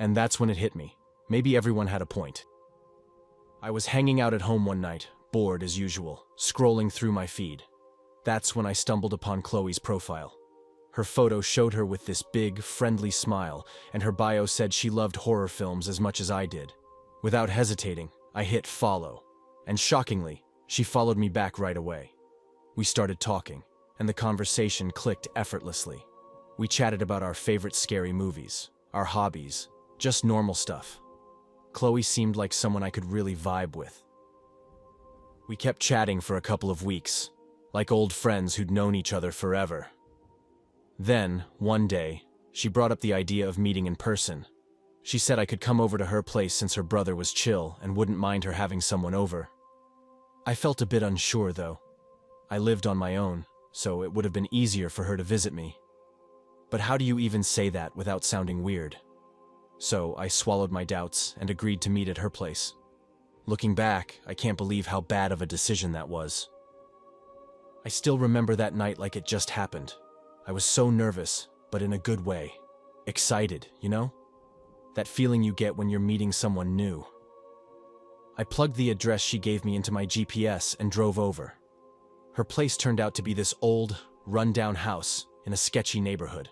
And that's when it hit me. Maybe everyone had a point. I was hanging out at home one night, bored as usual, scrolling through my feed. That's when I stumbled upon Chloe's profile. Her photo showed her with this big, friendly smile, and her bio said she loved horror films as much as I did. Without hesitating, I hit follow, and shockingly, she followed me back right away. We started talking, and the conversation clicked effortlessly. We chatted about our favorite scary movies, our hobbies, just normal stuff. Chloe seemed like someone I could really vibe with. We kept chatting for a couple of weeks, like old friends who'd known each other forever. Then, one day, she brought up the idea of meeting in person. She said I could come over to her place since her brother was chill and wouldn't mind her having someone over. I felt a bit unsure, though. I lived on my own, so it would have been easier for her to visit me. But how do you even say that without sounding weird? So I swallowed my doubts and agreed to meet at her place. Looking back, I can't believe how bad of a decision that was. I still remember that night like it just happened. I was so nervous, but in a good way. Excited, you know? That feeling you get when you're meeting someone new. I plugged the address she gave me into my GPS and drove over. Her place turned out to be this old, run-down house in a sketchy neighborhood.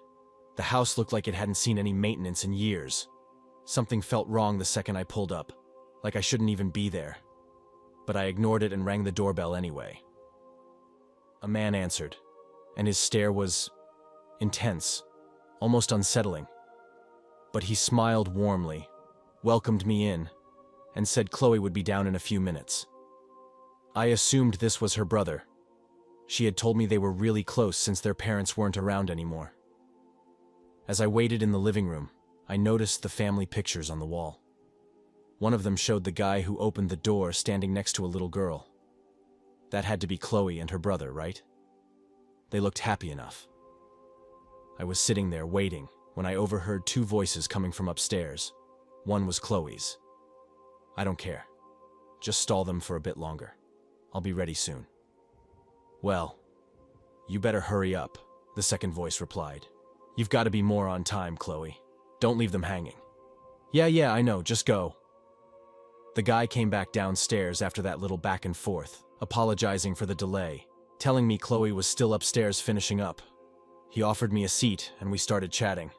The house looked like it hadn't seen any maintenance in years. Something felt wrong the second I pulled up, like I shouldn't even be there. But I ignored it and rang the doorbell anyway. A man answered, and his stare was intense, almost unsettling. But he smiled warmly, welcomed me in, and said Chloe would be down in a few minutes. I assumed this was her brother. She had told me they were really close since their parents weren't around anymore. As I waited in the living room, I noticed the family pictures on the wall. One of them showed the guy who opened the door standing next to a little girl. That had to be Chloe and her brother, right? They looked happy enough. I was sitting there waiting when I overheard two voices coming from upstairs. One was Chloe's. I don't care. Just stall them for a bit longer. I'll be ready soon. Well, you better hurry up, the second voice replied. You've got to be more on time, Chloe. Don't leave them hanging. Yeah, I know, just go. The guy came back downstairs after that little back and forth, apologizing for the delay, telling me Chloe was still upstairs finishing up. He offered me a seat and we started chatting.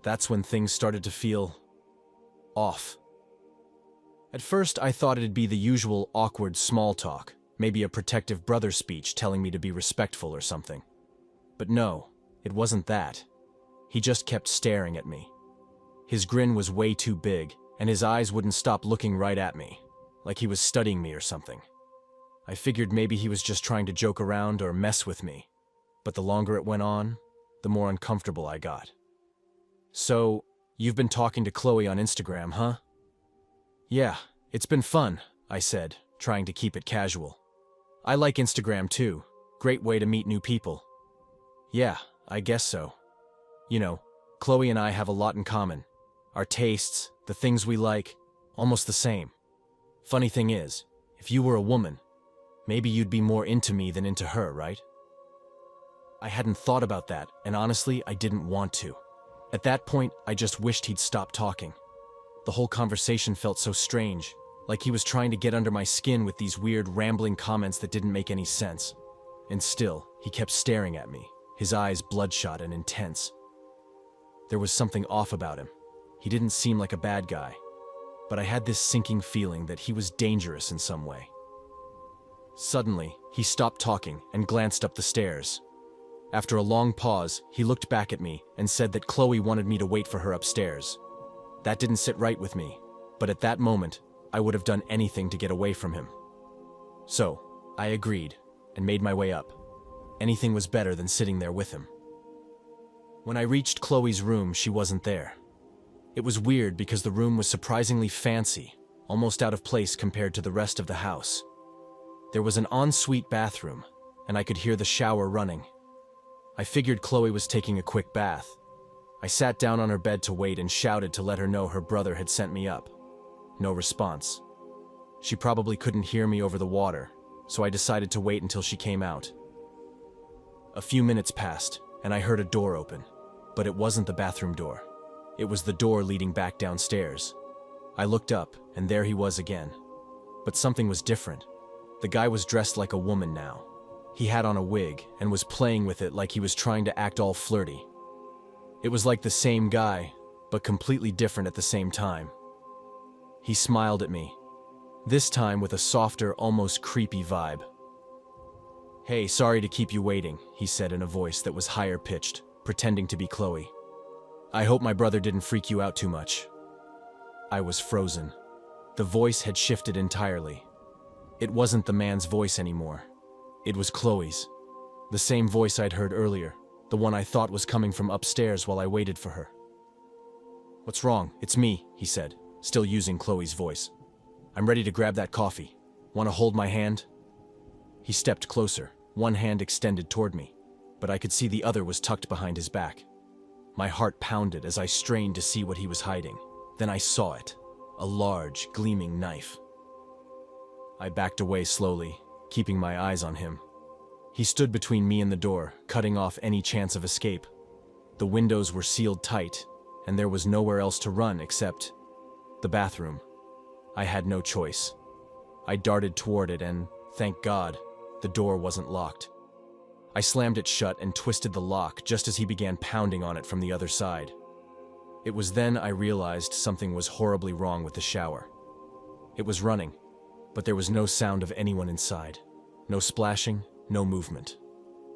That's when things started to feel off. At first, I thought it'd be the usual awkward small talk, maybe a protective brother speech telling me to be respectful or something. But no, it wasn't that. He just kept staring at me. His grin was way too big, and his eyes wouldn't stop looking right at me, like he was studying me or something. I figured maybe he was just trying to joke around or mess with me, but the longer it went on, the more uncomfortable I got. So, you've been talking to Chloe on Instagram, huh? Yeah, it's been fun, I said, trying to keep it casual. I like Instagram too. Great way to meet new people. Yeah, I guess so. You know, Chloe and I have a lot in common. Our tastes, the things we like, almost the same. Funny thing is, if you were a woman, maybe you'd be more into me than into her, right? I hadn't thought about that, and honestly, I didn't want to. At that point, I just wished he'd stop talking. The whole conversation felt so strange, like he was trying to get under my skin with these weird, rambling comments that didn't make any sense. And still, he kept staring at me, his eyes bloodshot and intense. There was something off about him. He didn't seem like a bad guy, but I had this sinking feeling that he was dangerous in some way. Suddenly, he stopped talking and glanced up the stairs. After a long pause, he looked back at me and said that Chloe wanted me to wait for her upstairs. That didn't sit right with me, but at that moment, I would have done anything to get away from him. So, I agreed and made my way up. Anything was better than sitting there with him. When I reached Chloe's room, she wasn't there. It was weird because the room was surprisingly fancy, almost out of place compared to the rest of the house. There was an ensuite bathroom, and I could hear the shower running. I figured Chloe was taking a quick bath. I sat down on her bed to wait and shouted to let her know her brother had sent me up. No response. She probably couldn't hear me over the water, so I decided to wait until she came out. A few minutes passed, and I heard a door open, but it wasn't the bathroom door. It was the door leading back downstairs. I looked up, and there he was again. But something was different. The guy was dressed like a woman now. He had on a wig and was playing with it like he was trying to act all flirty. It was like the same guy, but completely different at the same time. He smiled at me, this time with a softer, almost creepy vibe. "Hey, sorry to keep you waiting," he said in a voice that was higher pitched, pretending to be Chloe. "I hope my brother didn't freak you out too much." I was frozen. The voice had shifted entirely. It wasn't the man's voice anymore. It was Chloe's. The same voice I'd heard earlier, the one I thought was coming from upstairs while I waited for her. "What's wrong? It's me," he said, still using Chloe's voice. "I'm ready to grab that coffee. Want to hold my hand?" He stepped closer, one hand extended toward me, but I could see the other was tucked behind his back. My heart pounded as I strained to see what he was hiding. Then I saw it, a large, gleaming knife. I backed away slowly, keeping my eyes on him. He stood between me and the door, cutting off any chance of escape. The windows were sealed tight, and there was nowhere else to run except the bathroom. I had no choice. I darted toward it and, thank God, the door wasn't locked. I slammed it shut and twisted the lock just as he began pounding on it from the other side. It was then I realized something was horribly wrong with the shower. It was running, but there was no sound of anyone inside. No splashing, no movement.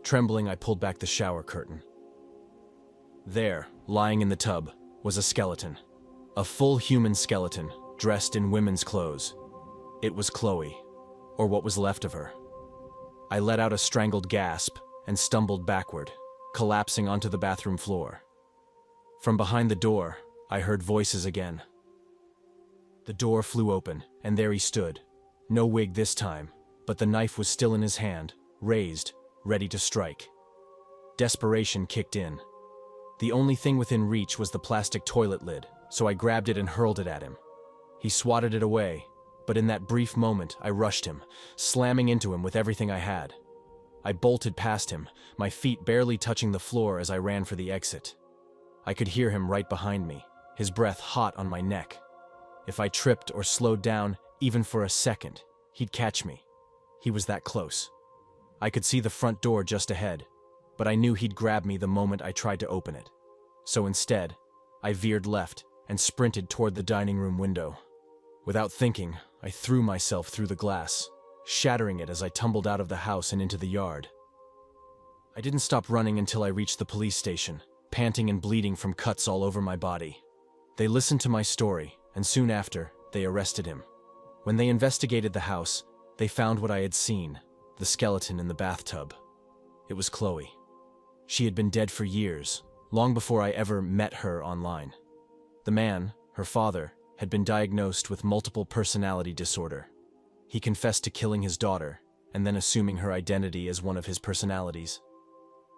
Trembling, I pulled back the shower curtain. There, lying in the tub, was a skeleton. A full human skeleton, dressed in women's clothes. It was Chloe, or what was left of her. I let out a strangled gasp and stumbled backward, collapsing onto the bathroom floor. From behind the door, I heard voices again. The door flew open, and there he stood. No wig this time, but the knife was still in his hand, raised, ready to strike. Desperation kicked in. The only thing within reach was the plastic toilet lid, so I grabbed it and hurled it at him. He swatted it away, but in that brief moment, I rushed him, slamming into him with everything I had. I bolted past him, my feet barely touching the floor as I ran for the exit. I could hear him right behind me, his breath hot on my neck. If I tripped or slowed down, even for a second, he'd catch me. He was that close. I could see the front door just ahead, but I knew he'd grab me the moment I tried to open it. So instead, I veered left and sprinted toward the dining room window. Without thinking, I threw myself through the glass, shattering it as I tumbled out of the house and into the yard. I didn't stop running until I reached the police station, panting and bleeding from cuts all over my body. They listened to my story, and soon after, they arrested him. When they investigated the house, they found what I had seen, the skeleton in the bathtub. It was Chloe. She had been dead for years, long before I ever met her online. The man, her father, had been diagnosed with multiple personality disorder. He confessed to killing his daughter, and then assuming her identity as one of his personalities.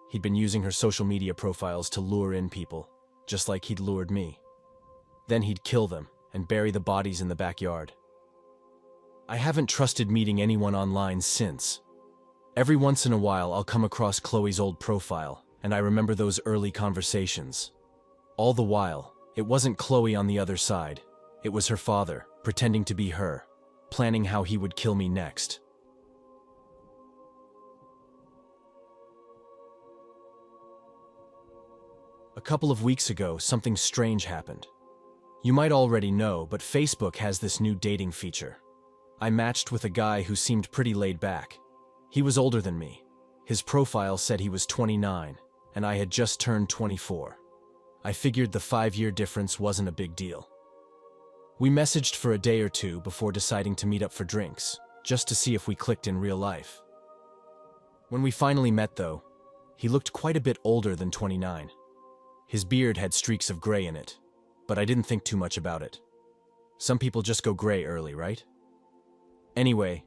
He'd been using her social media profiles to lure in people, just like he'd lured me. Then he'd kill them and bury the bodies in the backyard. I haven't trusted meeting anyone online since. Every once in a while, I'll come across Chloe's old profile, and I remember those early conversations. All the while, it wasn't Chloe on the other side. It was her father, pretending to be her, planning how he would kill me next. A couple of weeks ago, something strange happened. You might already know, but Facebook has this new dating feature. I matched with a guy who seemed pretty laid back. He was older than me. His profile said he was 29, and I had just turned 24. I figured the 5-year difference wasn't a big deal. We messaged for a day or two before deciding to meet up for drinks, just to see if we clicked in real life. When we finally met, though, he looked quite a bit older than 29. His beard had streaks of gray in it, but I didn't think too much about it. Some people just go gray early, right? Anyway,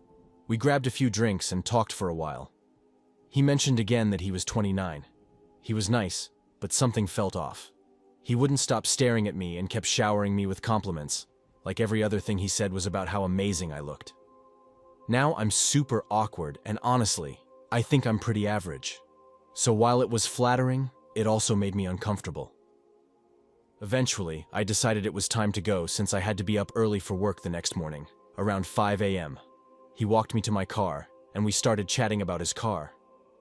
we grabbed a few drinks and talked for a while. He mentioned again that he was 29. He was nice, but something felt off. He wouldn't stop staring at me and kept showering me with compliments, like every other thing he said was about how amazing I looked. Now I'm super awkward, and honestly, I think I'm pretty average. So while it was flattering, it also made me uncomfortable. Eventually, I decided it was time to go since I had to be up early for work the next morning, around 5 a.m. He walked me to my car, and we started chatting about his car.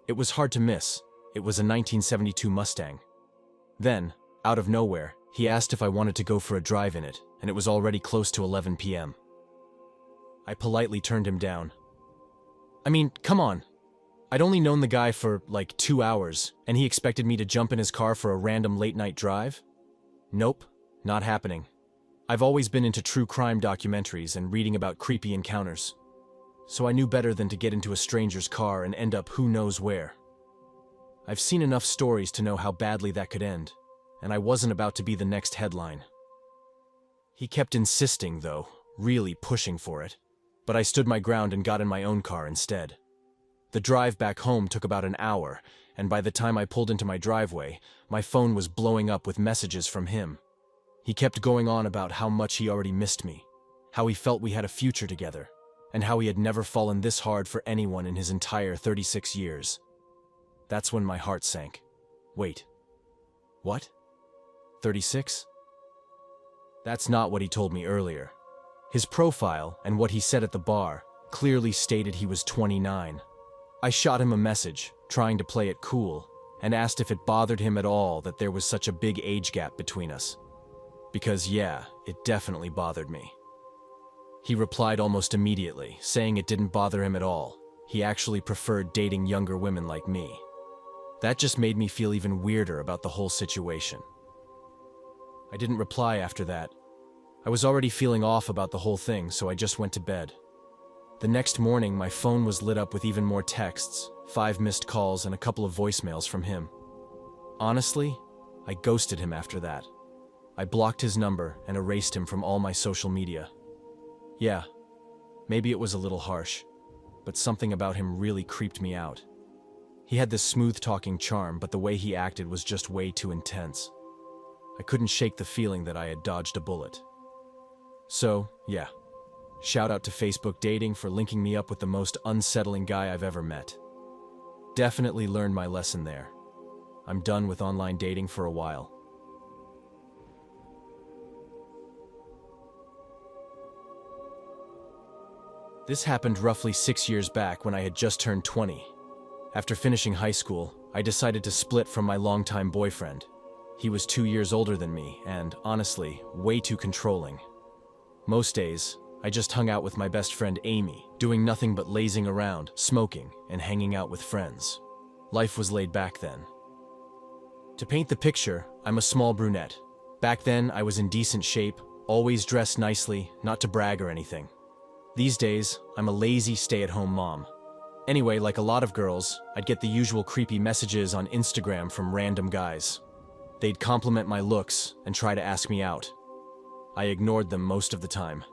It was hard to miss. It was a 1972 Mustang. Then, out of nowhere, he asked if I wanted to go for a drive in it, and it was already close to 11 p.m. I politely turned him down. I mean, come on. I'd only known the guy for, like, 2 hours, and he expected me to jump in his car for a random late-night drive? Nope, not happening. I've always been into true crime documentaries and reading about creepy encounters, so I knew better than to get into a stranger's car and end up who knows where. I've seen enough stories to know how badly that could end, and I wasn't about to be the next headline. He kept insisting, though, really pushing for it, but I stood my ground and got in my own car instead. The drive back home took about an hour, and by the time I pulled into my driveway, my phone was blowing up with messages from him. He kept going on about how much he already missed me, how he felt we had a future together, and how he had never fallen this hard for anyone in his entire 36 years. That's when my heart sank. Wait. What? 36? That's not what he told me earlier. His profile and what he said at the bar clearly stated he was 29. I shot him a message, trying to play it cool, and asked if it bothered him at all that there was such a big age gap between us. Because yeah, it definitely bothered me. He replied almost immediately, saying it didn't bother him at all. He actually preferred dating younger women like me. That just made me feel even weirder about the whole situation. I didn't reply after that. I was already feeling off about the whole thing, so I just went to bed. The next morning, my phone was lit up with even more texts, 5 missed calls, and a couple of voicemails from him. Honestly, I ghosted him after that. I blocked his number and erased him from all my social media. Yeah, maybe it was a little harsh, but something about him really creeped me out. He had this smooth-talking charm, but the way he acted was just way too intense. I couldn't shake the feeling that I had dodged a bullet. So, yeah. Shout out to Facebook Dating for linking me up with the most unsettling guy I've ever met. Definitely learned my lesson there. I'm done with online dating for a while. This happened roughly 6 years back when I had just turned 20. After finishing high school, I decided to split from my longtime boyfriend. He was 2 years older than me and, honestly, way too controlling. Most days, I just hung out with my best friend Amy, doing nothing but lazing around, smoking, and hanging out with friends. Life was laid back then. To paint the picture, I'm a small brunette. Back then, I was in decent shape, always dressed nicely, not to brag or anything. These days, I'm a lazy stay-at-home mom. Anyway, like a lot of girls, I'd get the usual creepy messages on Instagram from random guys. They'd compliment my looks and try to ask me out. I ignored them most of the time.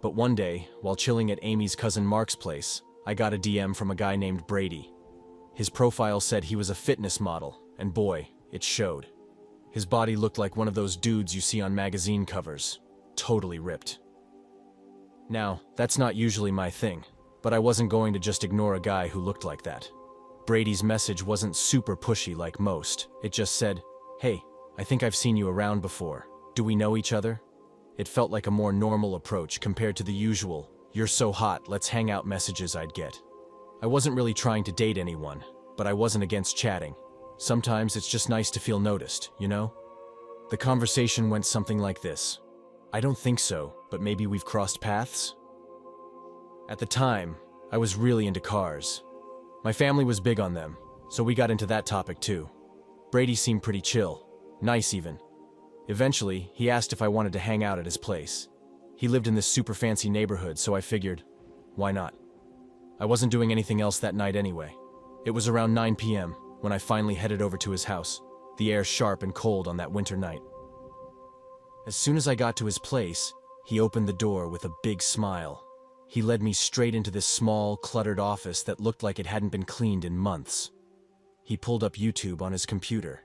But one day, while chilling at Amy's cousin Mark's place, I got a DM from a guy named Brady. His profile said he was a fitness model, and boy, it showed. His body looked like one of those dudes you see on magazine covers. Totally ripped. Now, that's not usually my thing, but I wasn't going to just ignore a guy who looked like that. Brady's message wasn't super pushy like most. It just said, "Hey, I think I've seen you around before. Do we know each other?" It felt like a more normal approach compared to the usual, "You're so hot, let's hang out" messages I'd get. I wasn't really trying to date anyone, but I wasn't against chatting. Sometimes it's just nice to feel noticed, you know? The conversation went something like this. "I don't think so, but maybe we've crossed paths?" At the time, I was really into cars. My family was big on them, so we got into that topic too. Brady seemed pretty chill, nice even. Eventually, he asked if I wanted to hang out at his place. He lived in this super fancy neighborhood, so I figured, why not? I wasn't doing anything else that night anyway. It was around 9 p.m. when I finally headed over to his house, the air sharp and cold on that winter night. As soon as I got to his place, he opened the door with a big smile. He led me straight into this small, cluttered office that looked like it hadn't been cleaned in months. He pulled up YouTube on his computer,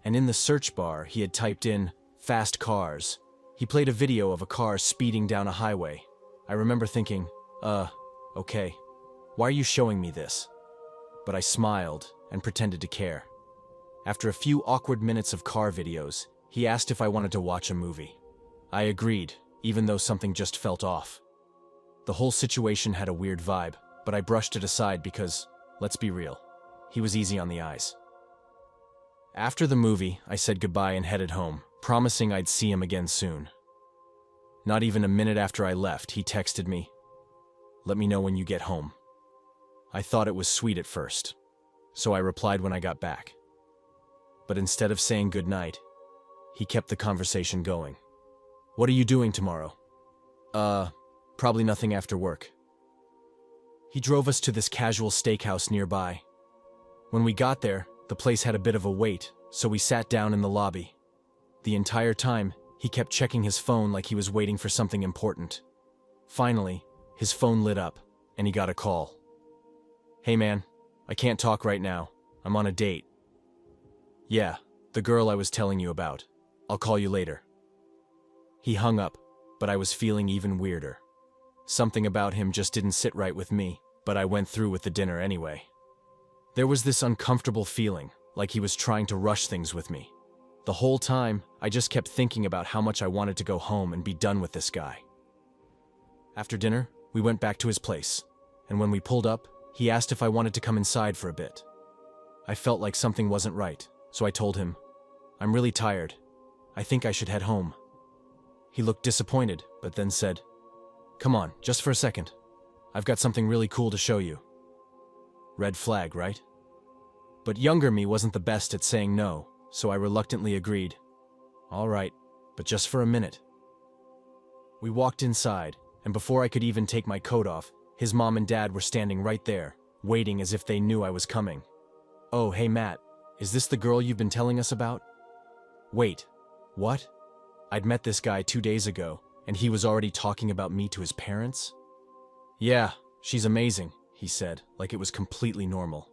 and in the search bar, he had typed in "fast cars." He played a video of a car speeding down a highway. I remember thinking, okay, why are you showing me this? But I smiled and pretended to care. After a few awkward minutes of car videos, he asked if I wanted to watch a movie. I agreed, even though something just felt off. The whole situation had a weird vibe, but I brushed it aside because, let's be real, he was easy on the eyes. After the movie, I said goodbye and headed home, promising I'd see him again soon. Not even a minute after I left, he texted me, "Let me know when you get home." I thought it was sweet at first, so I replied when I got back. But instead of saying goodnight, he kept the conversation going. "What are you doing tomorrow?" Probably nothing after work." He drove us to this casual steakhouse nearby. When we got there, the place had a bit of a wait, so we sat down in the lobby. The entire time, he kept checking his phone like he was waiting for something important. Finally, his phone lit up, and he got a call. "Hey man, I can't talk right now. I'm on a date." "Yeah, the girl I was telling you about. I'll call you later." He hung up, but I was feeling even weirder. Something about him just didn't sit right with me, but I went through with the dinner anyway. There was this uncomfortable feeling, like he was trying to rush things with me. The whole time, I just kept thinking about how much I wanted to go home and be done with this guy. After dinner, we went back to his place, and when we pulled up, he asked if I wanted to come inside for a bit. I felt like something wasn't right, so I told him, "I'm really tired. I think I should head home." He looked disappointed, but then said, "Come on, just for a second. I've got something really cool to show you." Red flag, right? But younger me wasn't the best at saying no, so I reluctantly agreed. "All right, but just for a minute." We walked inside, and before I could even take my coat off, his mom and dad were standing right there, waiting as if they knew I was coming. "Oh, hey Matt, is this the girl you've been telling us about?" Wait, what? I'd met this guy 2 days ago, and he was already talking about me to his parents? "Yeah, she's amazing," he said, like it was completely normal.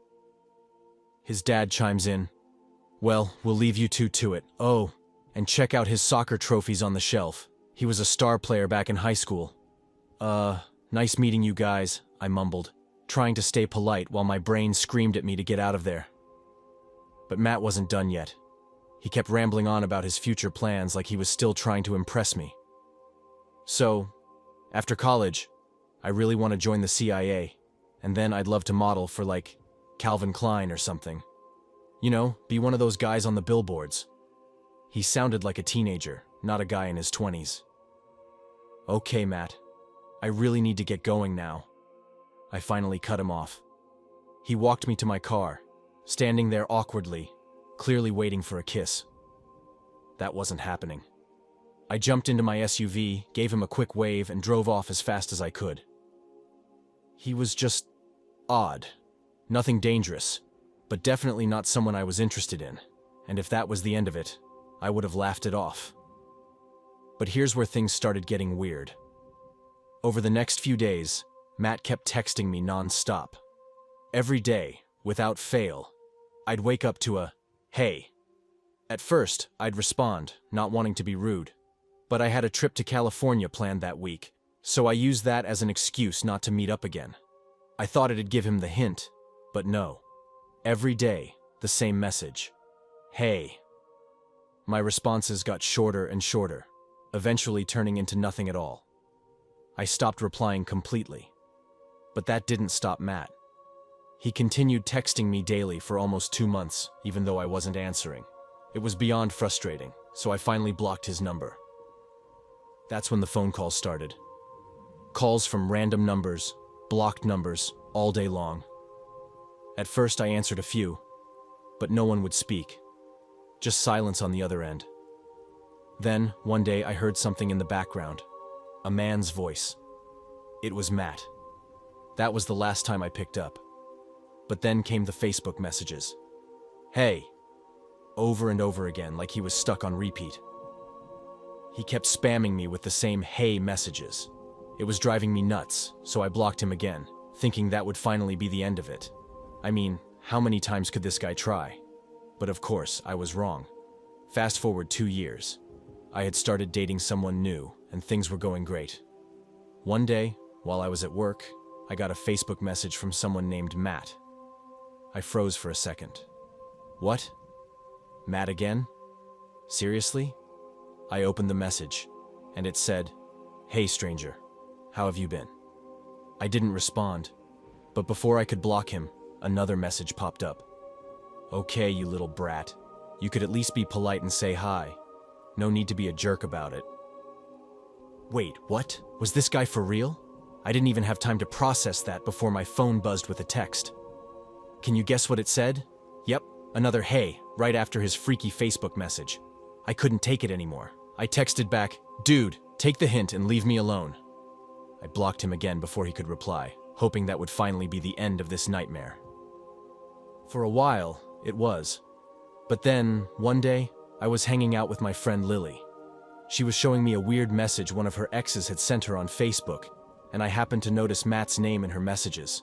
His dad chimes in, "Well, we'll leave you two to it. Oh, and check out his soccer trophies on the shelf. He was a star player back in high school." Nice meeting you guys," I mumbled, trying to stay polite while my brain screamed at me to get out of there. But Matt wasn't done yet. He kept rambling on about his future plans like he was still trying to impress me. "So, after college, I really want to join the CIA, and then I'd love to model for, like, Calvin Klein or something. You know, be one of those guys on the billboards." He sounded like a teenager, not a guy in his 20s. "Okay, Matt. I really need to get going now." I finally cut him off. He walked me to my car, standing there awkwardly, clearly waiting for a kiss. That wasn't happening. I jumped into my SUV, gave him a quick wave, and drove off as fast as I could. He was just odd. Nothing dangerous, but definitely not someone I was interested in, and if that was the end of it, I would have laughed it off. But here's where things started getting weird. Over the next few days, Matt kept texting me non-stop. Every day, without fail, I'd wake up to a, "Hey." At first, I'd respond, not wanting to be rude. But I had a trip to California planned that week, so I used that as an excuse not to meet up again. I thought it'd give him the hint, but no. Every day, the same message. "Hey." My responses got shorter and shorter, eventually turning into nothing at all. I stopped replying completely. But that didn't stop Matt. He continued texting me daily for almost 2 months, even though I wasn't answering. It was beyond frustrating, so I finally blocked his number. That's when the phone calls started. Calls from random numbers, blocked numbers, all day long. At first I answered a few, but no one would speak. Just silence on the other end. Then, one day I heard something in the background. A man's voice. It was Matt. That was the last time I picked up. But then came the Facebook messages. "Hey." Over and over again, like he was stuck on repeat. He kept spamming me with the same "hey" messages. It was driving me nuts, so I blocked him again, thinking that would finally be the end of it. I mean, how many times could this guy try? But of course, I was wrong. Fast forward 2 years. I had started dating someone new, and things were going great. One day, while I was at work, I got a Facebook message from someone named Matt. I froze for a second. What? Matt again? Seriously? I opened the message, and it said, "Hey stranger, how have you been?" I didn't respond, but before I could block him, another message popped up. Okay, you little brat. You could at least be polite and say hi. No need to be a jerk about it. Wait, what? Was this guy for real? I didn't even have time to process that before my phone buzzed with a text. Can you guess what it said? Yep, another hey, right after his freaky Facebook message. I couldn't take it anymore. I texted back, dude, take the hint and leave me alone. I blocked him again before he could reply, hoping that would finally be the end of this nightmare. For a while, it was. But then, one day, I was hanging out with my friend Lily. She was showing me a weird message one of her exes had sent her on Facebook, and I happened to notice Matt's name in her messages.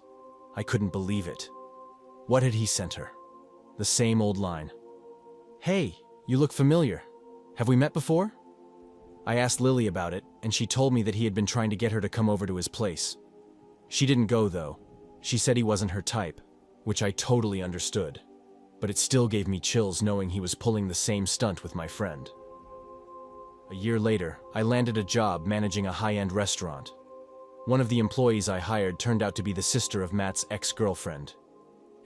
I couldn't believe it. What had he sent her? The same old line. Hey, you look familiar. Have we met before? I asked Lily about it, and she told me that he had been trying to get her to come over to his place. She didn't go, though. She said he wasn't her type, which I totally understood. But it still gave me chills knowing he was pulling the same stunt with my friend. A year later, I landed a job managing a high-end restaurant. One of the employees I hired turned out to be the sister of Matt's ex-girlfriend.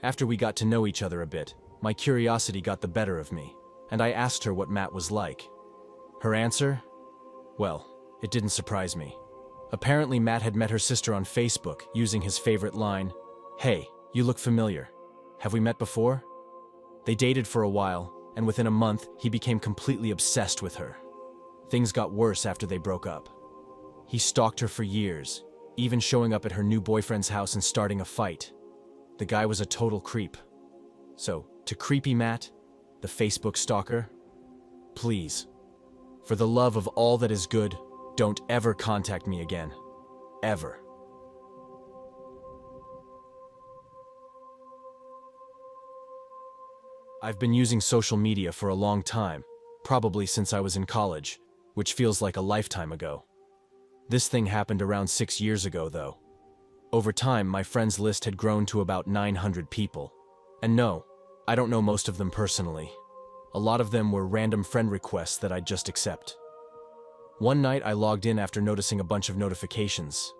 After we got to know each other a bit, my curiosity got the better of me, and I asked her what Matt was like. Her answer? Well, it didn't surprise me. Apparently Matt had met her sister on Facebook using his favorite line, "Hey, you look familiar. Have we met before?" They dated for a while, and within a month, he became completely obsessed with her. Things got worse after they broke up. He stalked her for years, even showing up at her new boyfriend's house and starting a fight. The guy was a total creep. So, to creepy Matt, the Facebook stalker, please, for the love of all that is good, don't ever contact me again. Ever. I've been using social media for a long time, probably since I was in college, which feels like a lifetime ago. This thing happened around 6 years ago, though. Over time, my friends list had grown to about 900 people. And no, I don't know most of them personally. A lot of them were random friend requests that I'd just accept. One night, I logged in after noticing a bunch of notifications.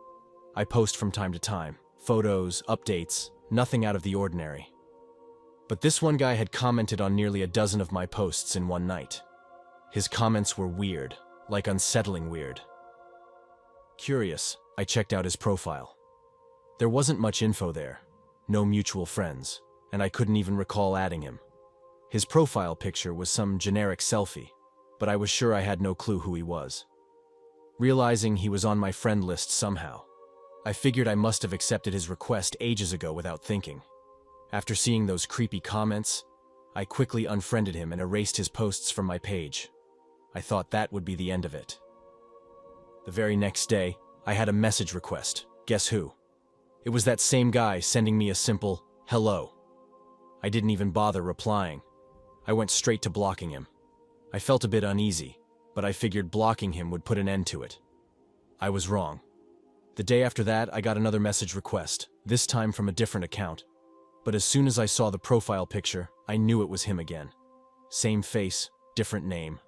I post from time to time, photos, updates, nothing out of the ordinary. But this one guy had commented on nearly a dozen of my posts in one night. His comments were weird, like unsettling weird. Curious, I checked out his profile. There wasn't much info there, no mutual friends, and I couldn't even recall adding him. His profile picture was some generic selfie, but I was sure I had no clue who he was. Realizing he was on my friend list somehow, I figured I must have accepted his request ages ago without thinking. After seeing those creepy comments, I quickly unfriended him and erased his posts from my page. I thought that would be the end of it. The very next day, I had a message request. Guess who? It was that same guy sending me a simple, hello. I didn't even bother replying. I went straight to blocking him. I felt a bit uneasy, but I figured blocking him would put an end to it. I was wrong. The day after that, I got another message request, this time from a different account. But as soon as I saw the profile picture, I knew it was him again. Same face, different name.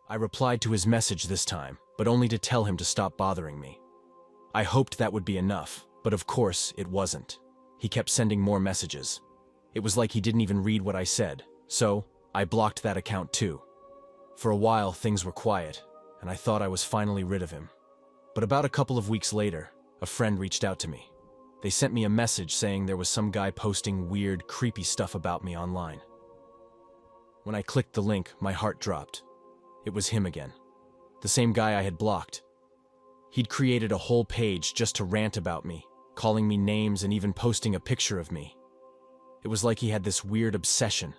I replied to his message this time, but only to tell him to stop bothering me. I hoped that would be enough, but of course it wasn't. He kept sending more messages. It was like he didn't even read what I said, so I blocked that account too. For a while, things were quiet, and I thought I was finally rid of him. But about a couple of weeks later, a friend reached out to me. They sent me a message saying there was some guy posting weird, creepy stuff about me online. When I clicked the link, my heart dropped. It was him again. The same guy I had blocked. He'd created a whole page just to rant about me, calling me names and even posting a picture of me. It was like he had this weird obsession.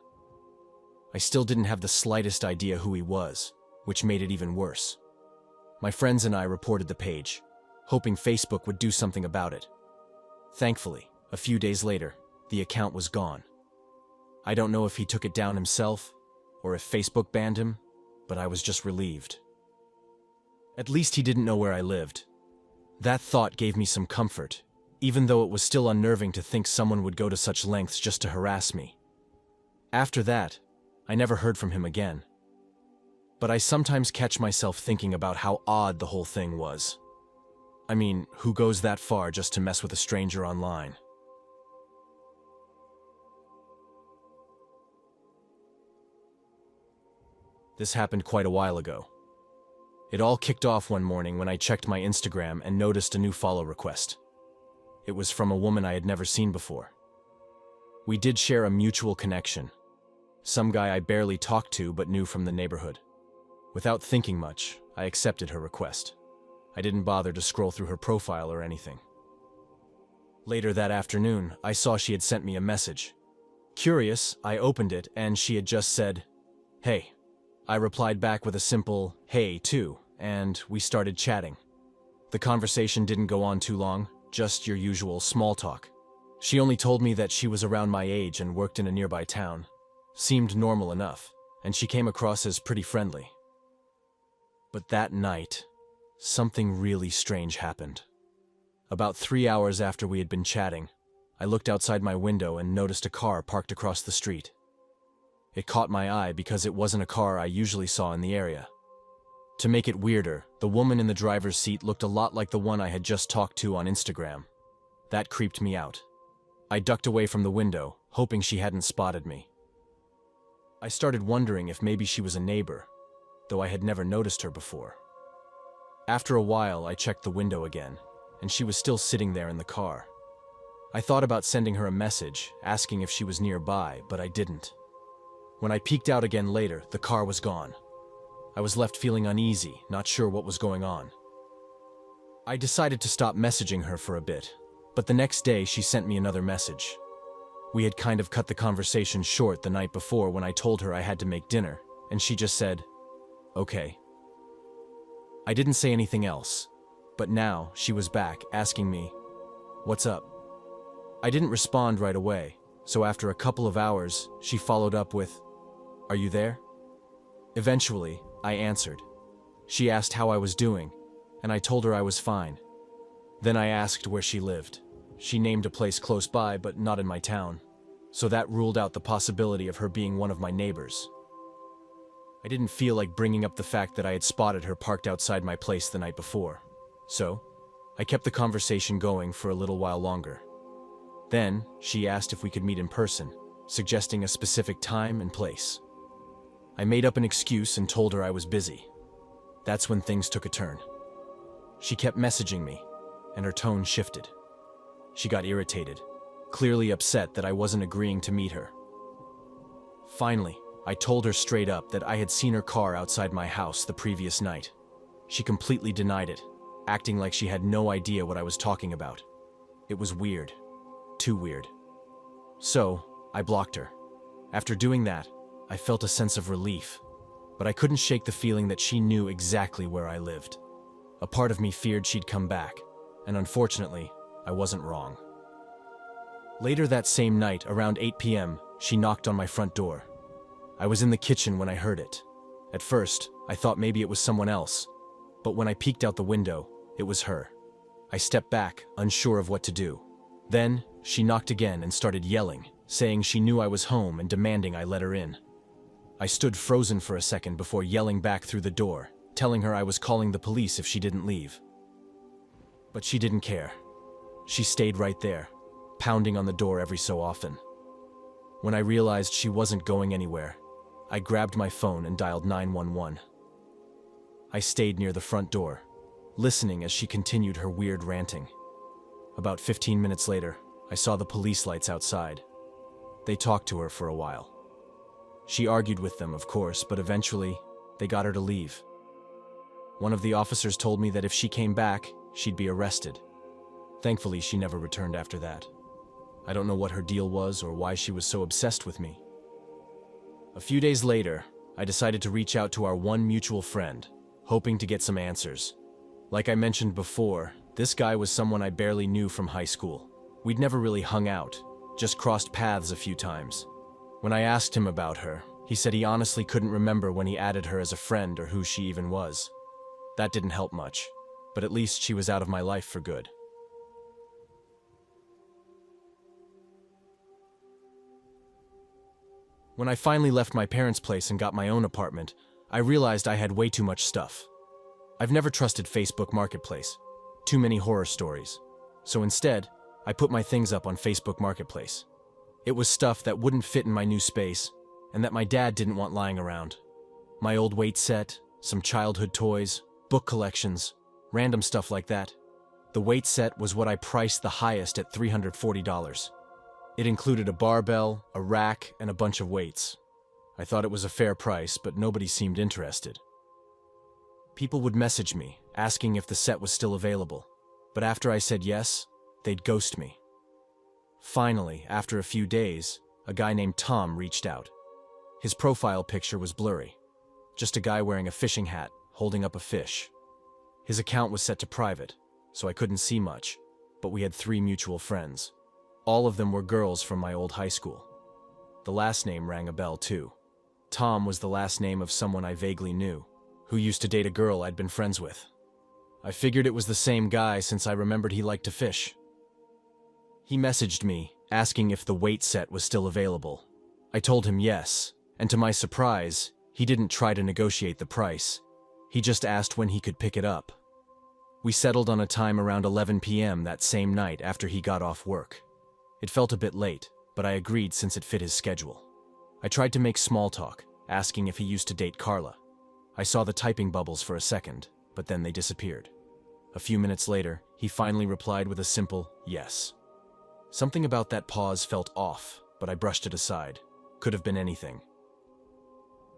I still didn't have the slightest idea who he was, which made it even worse. My friends and I reported the page, hoping Facebook would do something about it. Thankfully, a few days later, the account was gone. I don't know if he took it down himself, or if Facebook banned him, but I was just relieved. At least he didn't know where I lived. That thought gave me some comfort, even though it was still unnerving to think someone would go to such lengths just to harass me. After that, I never heard from him again. But I sometimes catch myself thinking about how odd the whole thing was. I mean, who goes that far just to mess with a stranger online? This happened quite a while ago. It all kicked off one morning when I checked my Instagram and noticed a new follow request. It was from a woman I had never seen before. We did share a mutual connection. Some guy I barely talked to but knew from the neighborhood. Without thinking much, I accepted her request. I didn't bother to scroll through her profile or anything. Later that afternoon, I saw she had sent me a message. Curious, I opened it and she had just said, "Hey." I replied back with a simple, "Hey, too," and we started chatting. The conversation didn't go on too long, just your usual small talk. She only told me that she was around my age and worked in a nearby town. Seemed normal enough, and she came across as pretty friendly. But that night, something really strange happened. About 3 hours after we had been chatting, I looked outside my window and noticed a car parked across the street. It caught my eye because it wasn't a car I usually saw in the area. To make it weirder, the woman in the driver's seat looked a lot like the one I had just talked to on Instagram. That creeped me out. I ducked away from the window, hoping she hadn't spotted me. I started wondering if maybe she was a neighbor, though I had never noticed her before. After a while, I checked the window again, and she was still sitting there in the car. I thought about sending her a message, asking if she was nearby, but I didn't. When I peeked out again later, the car was gone. I was left feeling uneasy, not sure what was going on. I decided to stop messaging her for a bit, but the next day she sent me another message. We had kind of cut the conversation short the night before when I told her I had to make dinner, and she just said, "Okay." I didn't say anything else, but now she was back asking me, "What's up?" I didn't respond right away, so after a couple of hours, she followed up with, "Are you there?" Eventually, I answered. She asked how I was doing, and I told her I was fine. Then I asked where she lived. She named a place close by, but not in my town, so that ruled out the possibility of her being one of my neighbors. I didn't feel like bringing up the fact that I had spotted her parked outside my place the night before, so I kept the conversation going for a little while longer. Then, she asked if we could meet in person, suggesting a specific time and place. I made up an excuse and told her I was busy. That's when things took a turn. She kept messaging me, and her tone shifted. She got irritated, clearly upset that I wasn't agreeing to meet her. Finally, I told her straight up that I had seen her car outside my house the previous night. She completely denied it, acting like she had no idea what I was talking about. It was weird. Too weird. So, I blocked her. After doing that, I felt a sense of relief, but I couldn't shake the feeling that she knew exactly where I lived. A part of me feared she'd come back, and unfortunately, I wasn't wrong. Later that same night, around 8 p.m., she knocked on my front door. I was in the kitchen when I heard it. At first, I thought maybe it was someone else, but when I peeked out the window, it was her. I stepped back, unsure of what to do. Then, she knocked again and started yelling, saying she knew I was home and demanding I let her in. I stood frozen for a second before yelling back through the door, telling her I was calling the police if she didn't leave. But she didn't care. She stayed right there, pounding on the door every so often. When I realized she wasn't going anywhere, I grabbed my phone and dialed 911. I stayed near the front door, listening as she continued her weird ranting. About 15 minutes later, I saw the police lights outside. They talked to her for a while. She argued with them, of course, but eventually, they got her to leave. One of the officers told me that if she came back, she'd be arrested. Thankfully, she never returned after that. I don't know what her deal was or why she was so obsessed with me. A few days later, I decided to reach out to our one mutual friend, hoping to get some answers. Like I mentioned before, this guy was someone I barely knew from high school. We'd never really hung out, just crossed paths a few times. When I asked him about her, he said he honestly couldn't remember when he added her as a friend or who she even was. That didn't help much, but at least she was out of my life for good. When I finally left my parents' place and got my own apartment, I realized I had way too much stuff. I've never trusted Facebook Marketplace. Too many horror stories. So instead, I put my things up on Facebook Marketplace. It was stuff that wouldn't fit in my new space, and that my dad didn't want lying around. My old weight set, some childhood toys, book collections, random stuff like that. The weight set was what I priced the highest at $340. It included a barbell, a rack, and a bunch of weights. I thought it was a fair price, but nobody seemed interested. People would message me, asking if the set was still available, but after I said yes, they'd ghost me. Finally, after a few days, a guy named Tom reached out. His profile picture was blurry. Just a guy wearing a fishing hat, holding up a fish. His account was set to private, so I couldn't see much, but we had 3 mutual friends. All of them were girls from my old high school. The last name rang a bell too. Tom was the last name of someone I vaguely knew, who used to date a girl I'd been friends with. I figured it was the same guy since I remembered he liked to fish. He messaged me, asking if the weight set was still available. I told him yes, and to my surprise, he didn't try to negotiate the price. He just asked when he could pick it up. We settled on a time around 11 p.m. that same night after he got off work. It felt a bit late, but I agreed since it fit his schedule. I tried to make small talk, asking if he used to date Carla. I saw the typing bubbles for a second, but then they disappeared. A few minutes later, he finally replied with a simple yes. Something about that pause felt off, but I brushed it aside. Could have been anything.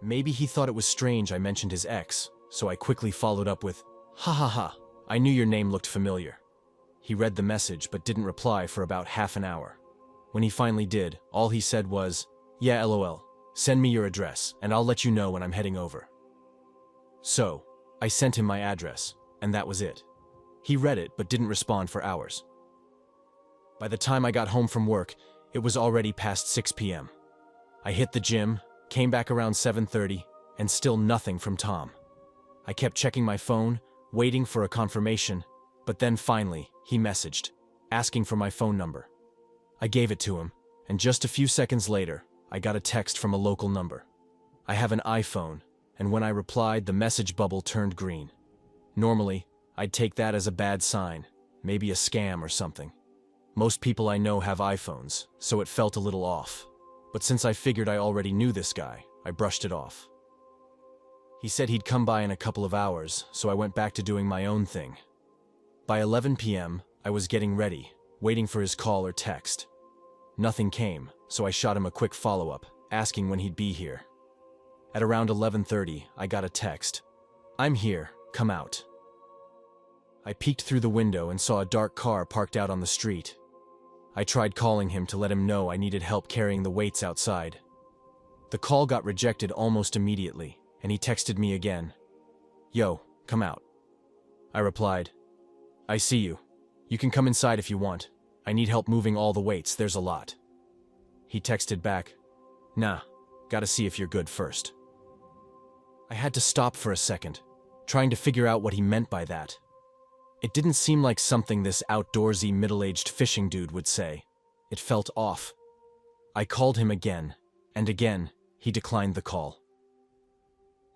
Maybe he thought it was strange I mentioned his ex, so I quickly followed up with, "Ha ha ha, I knew your name looked familiar." He read the message but didn't reply for about half an hour. When he finally did, all he said was, "Yeah, LOL, send me your address, and I'll let you know when I'm heading over." So, I sent him my address, and that was it. He read it but didn't respond for hours. By the time I got home from work, it was already past 6 p.m. I hit the gym, came back around 7:30, and still nothing from Tom. I kept checking my phone, waiting for a confirmation, but then finally, he messaged, asking for my phone number. I gave it to him, and just a few seconds later, I got a text from a local number. I have an iPhone, and when I replied, the message bubble turned green. Normally, I'd take that as a bad sign, maybe a scam or something. Most people I know have iPhones, so it felt a little off. But since I figured I already knew this guy, I brushed it off. He said he'd come by in a couple of hours, so I went back to doing my own thing. By 11 p.m., I was getting ready, waiting for his call or text. Nothing came, so I shot him a quick follow-up, asking when he'd be here. At around 11:30, I got a text. "I'm here, come out." I peeked through the window and saw a dark car parked out on the street. I tried calling him to let him know I needed help carrying the weights outside. The call got rejected almost immediately, and he texted me again. "Yo, come out." I replied, "I see you. You can come inside if you want. I need help moving all the weights, there's a lot." He texted back, "Nah, gotta see if you're good first." I had to stop for a second, trying to figure out what he meant by that. It didn't seem like something this outdoorsy middle-aged fishing dude would say. It felt off. I called him again, and again, he declined the call.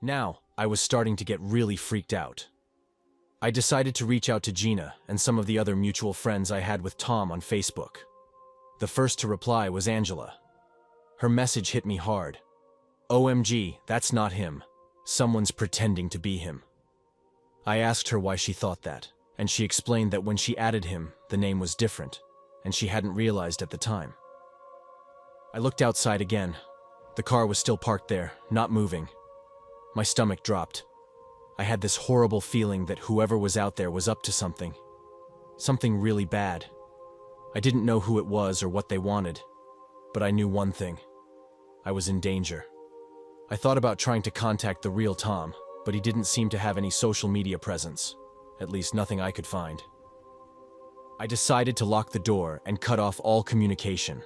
Now, I was starting to get really freaked out. I decided to reach out to Gina and some of the other mutual friends I had with Tom on Facebook. The first to reply was Angela. Her message hit me hard. "OMG, that's not him. Someone's pretending to be him." I asked her why she thought that, and she explained that when she added him, the name was different, and she hadn't realized at the time. I looked outside again. The car was still parked there, not moving. My stomach dropped. I had this horrible feeling that whoever was out there was up to something. Something really bad. I didn't know who it was or what they wanted, but I knew one thing. I was in danger. I thought about trying to contact the real Tom, but he didn't seem to have any social media presence. At least nothing I could find. I decided to lock the door and cut off all communication.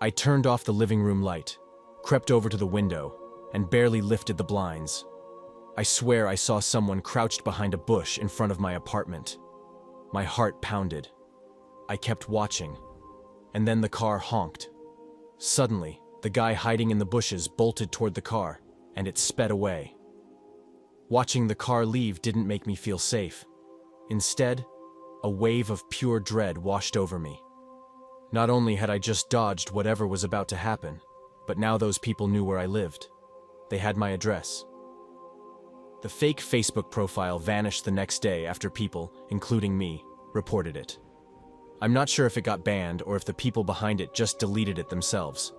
I turned off the living room light, crept over to the window, and barely lifted the blinds. I swear I saw someone crouched behind a bush in front of my apartment. My heart pounded. I kept watching, and then the car honked. Suddenly, the guy hiding in the bushes bolted toward the car, and it sped away. Watching the car leave didn't make me feel safe. Instead, a wave of pure dread washed over me. Not only had I just dodged whatever was about to happen, but now those people knew where I lived. They had my address. The fake Facebook profile vanished the next day after people, including me, reported it. I'm not sure if it got banned or if the people behind it just deleted it themselves.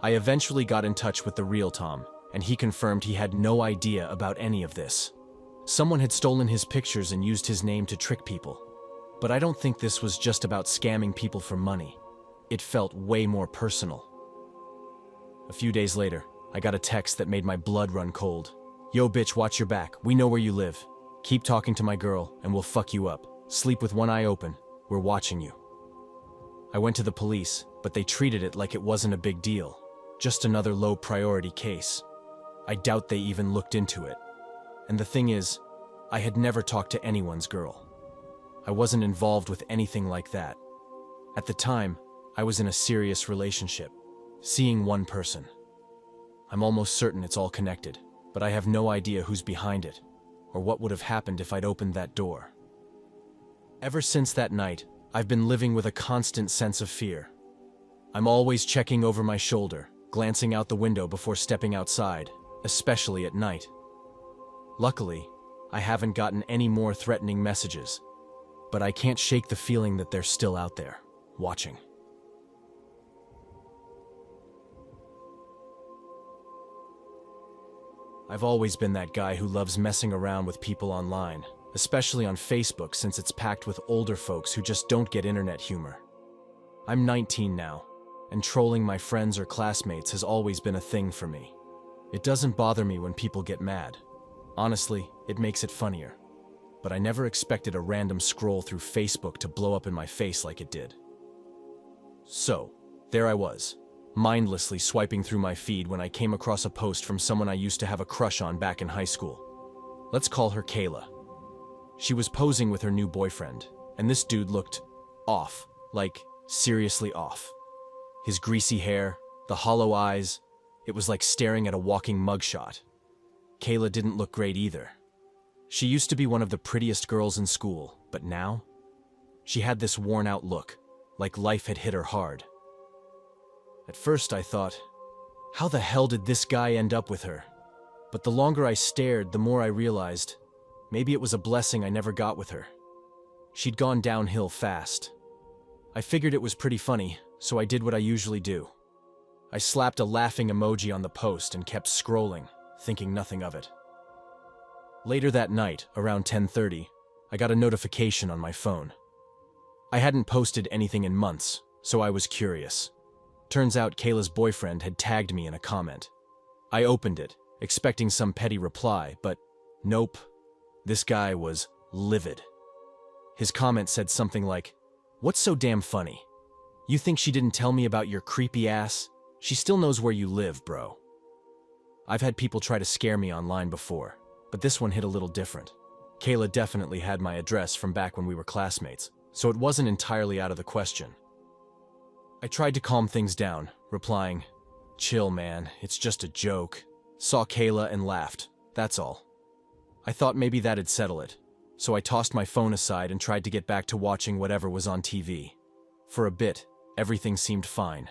I eventually got in touch with the real Tom, and he confirmed he had no idea about any of this. Someone had stolen his pictures and used his name to trick people. But I don't think this was just about scamming people for money. It felt way more personal. A few days later, I got a text that made my blood run cold. "Yo bitch, watch your back. We know where you live. Keep talking to my girl and we'll fuck you up. Sleep with one eye open. We're watching you." I went to the police, but they treated it like it wasn't a big deal. Just another low priority case. I doubt they even looked into it. And the thing is, I had never talked to anyone's girl. I wasn't involved with anything like that. At the time, I was in a serious relationship, seeing one person. I'm almost certain it's all connected, but I have no idea who's behind it, or what would have happened if I'd opened that door. Ever since that night, I've been living with a constant sense of fear. I'm always checking over my shoulder, glancing out the window before stepping outside, especially at night. Luckily, I haven't gotten any more threatening messages, but I can't shake the feeling that they're still out there, watching. I've always been that guy who loves messing around with people online, especially on Facebook since it's packed with older folks who just don't get internet humor. I'm 19 now, and trolling my friends or classmates has always been a thing for me. It doesn't bother me when people get mad. Honestly, it makes it funnier. But I never expected a random scroll through Facebook to blow up in my face like it did. So, there I was, mindlessly swiping through my feed when I came across a post from someone I used to have a crush on back in high school. Let's call her Kayla. She was posing with her new boyfriend, and this dude looked off, like seriously off. His greasy hair, the hollow eyes, it was like staring at a walking mugshot. Kayla didn't look great either. She used to be one of the prettiest girls in school, but now? She had this worn-out look, like life had hit her hard. At first I thought, how the hell did this guy end up with her? But the longer I stared, the more I realized, maybe it was a blessing I never got with her. She'd gone downhill fast. I figured it was pretty funny, so I did what I usually do. I slapped a laughing emoji on the post and kept scrolling, thinking nothing of it. Later that night, around 10:30, I got a notification on my phone. I hadn't posted anything in months, so I was curious. Turns out Kayla's boyfriend had tagged me in a comment. I opened it, expecting some petty reply, but nope. This guy was livid. His comment said something like, "What's so damn funny? You think she didn't tell me about your creepy ass? She still knows where you live, bro." I've had people try to scare me online before, but this one hit a little different. Kayla definitely had my address from back when we were classmates, so it wasn't entirely out of the question. I tried to calm things down, replying, "Chill, man, it's just a joke." Saw Kayla and laughed, that's all. I thought maybe that'd settle it, so I tossed my phone aside and tried to get back to watching whatever was on TV. For a bit, everything seemed fine.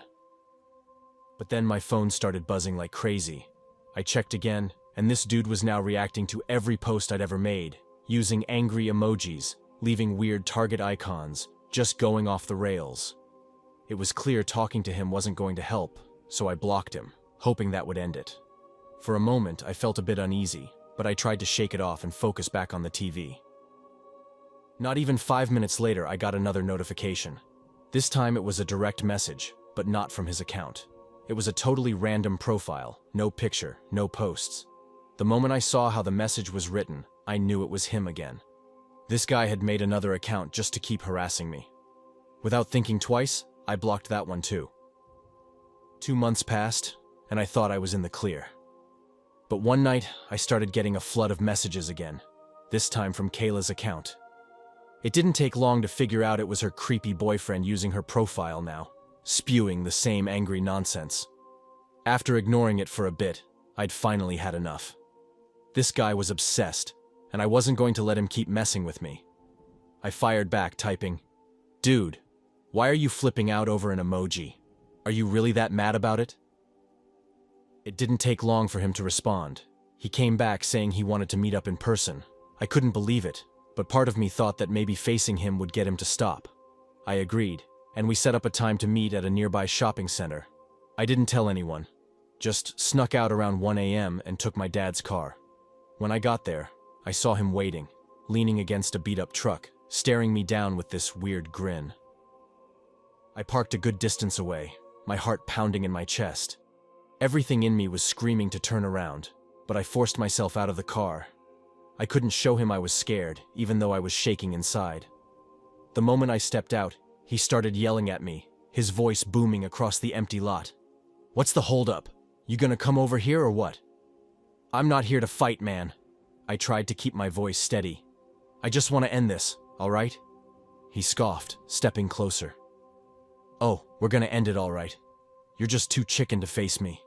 But then my phone started buzzing like crazy. I checked again, and this dude was now reacting to every post I'd ever made, using angry emojis, leaving weird target icons, just going off the rails. It was clear talking to him wasn't going to help, so I blocked him, hoping that would end it. For a moment, I felt a bit uneasy, but I tried to shake it off and focus back on the TV. Not even 5 minutes later, I got another notification. This time it was a direct message, but not from his account. It was a totally random profile, no picture, no posts. The moment I saw how the message was written, I knew it was him again. This guy had made another account just to keep harassing me. Without thinking twice, I blocked that one too. 2 months passed, and I thought I was in the clear. But one night, I started getting a flood of messages again, this time from Kayla's account. It didn't take long to figure out it was her creepy boyfriend using her profile now, spewing the same angry nonsense. After ignoring it for a bit, I'd finally had enough. This guy was obsessed, and I wasn't going to let him keep messing with me. I fired back, typing, "Dude, why are you flipping out over an emoji? Are you really that mad about it?" It didn't take long for him to respond. He came back saying he wanted to meet up in person. I couldn't believe it, but part of me thought that maybe facing him would get him to stop. I agreed, and we set up a time to meet at a nearby shopping center. I didn't tell anyone, just snuck out around 1 a.m. and took my dad's car. When I got there, I saw him waiting, leaning against a beat-up truck, staring me down with this weird grin. I parked a good distance away, my heart pounding in my chest. Everything in me was screaming to turn around, but I forced myself out of the car. I couldn't show him I was scared, even though I was shaking inside. The moment I stepped out, he started yelling at me, his voice booming across the empty lot. "What's the holdup? You gonna come over here or what?" "I'm not here to fight, man." I tried to keep my voice steady. "I just want to end this, all right?" He scoffed, stepping closer. "Oh, we're gonna end it all right. You're just too chicken to face me."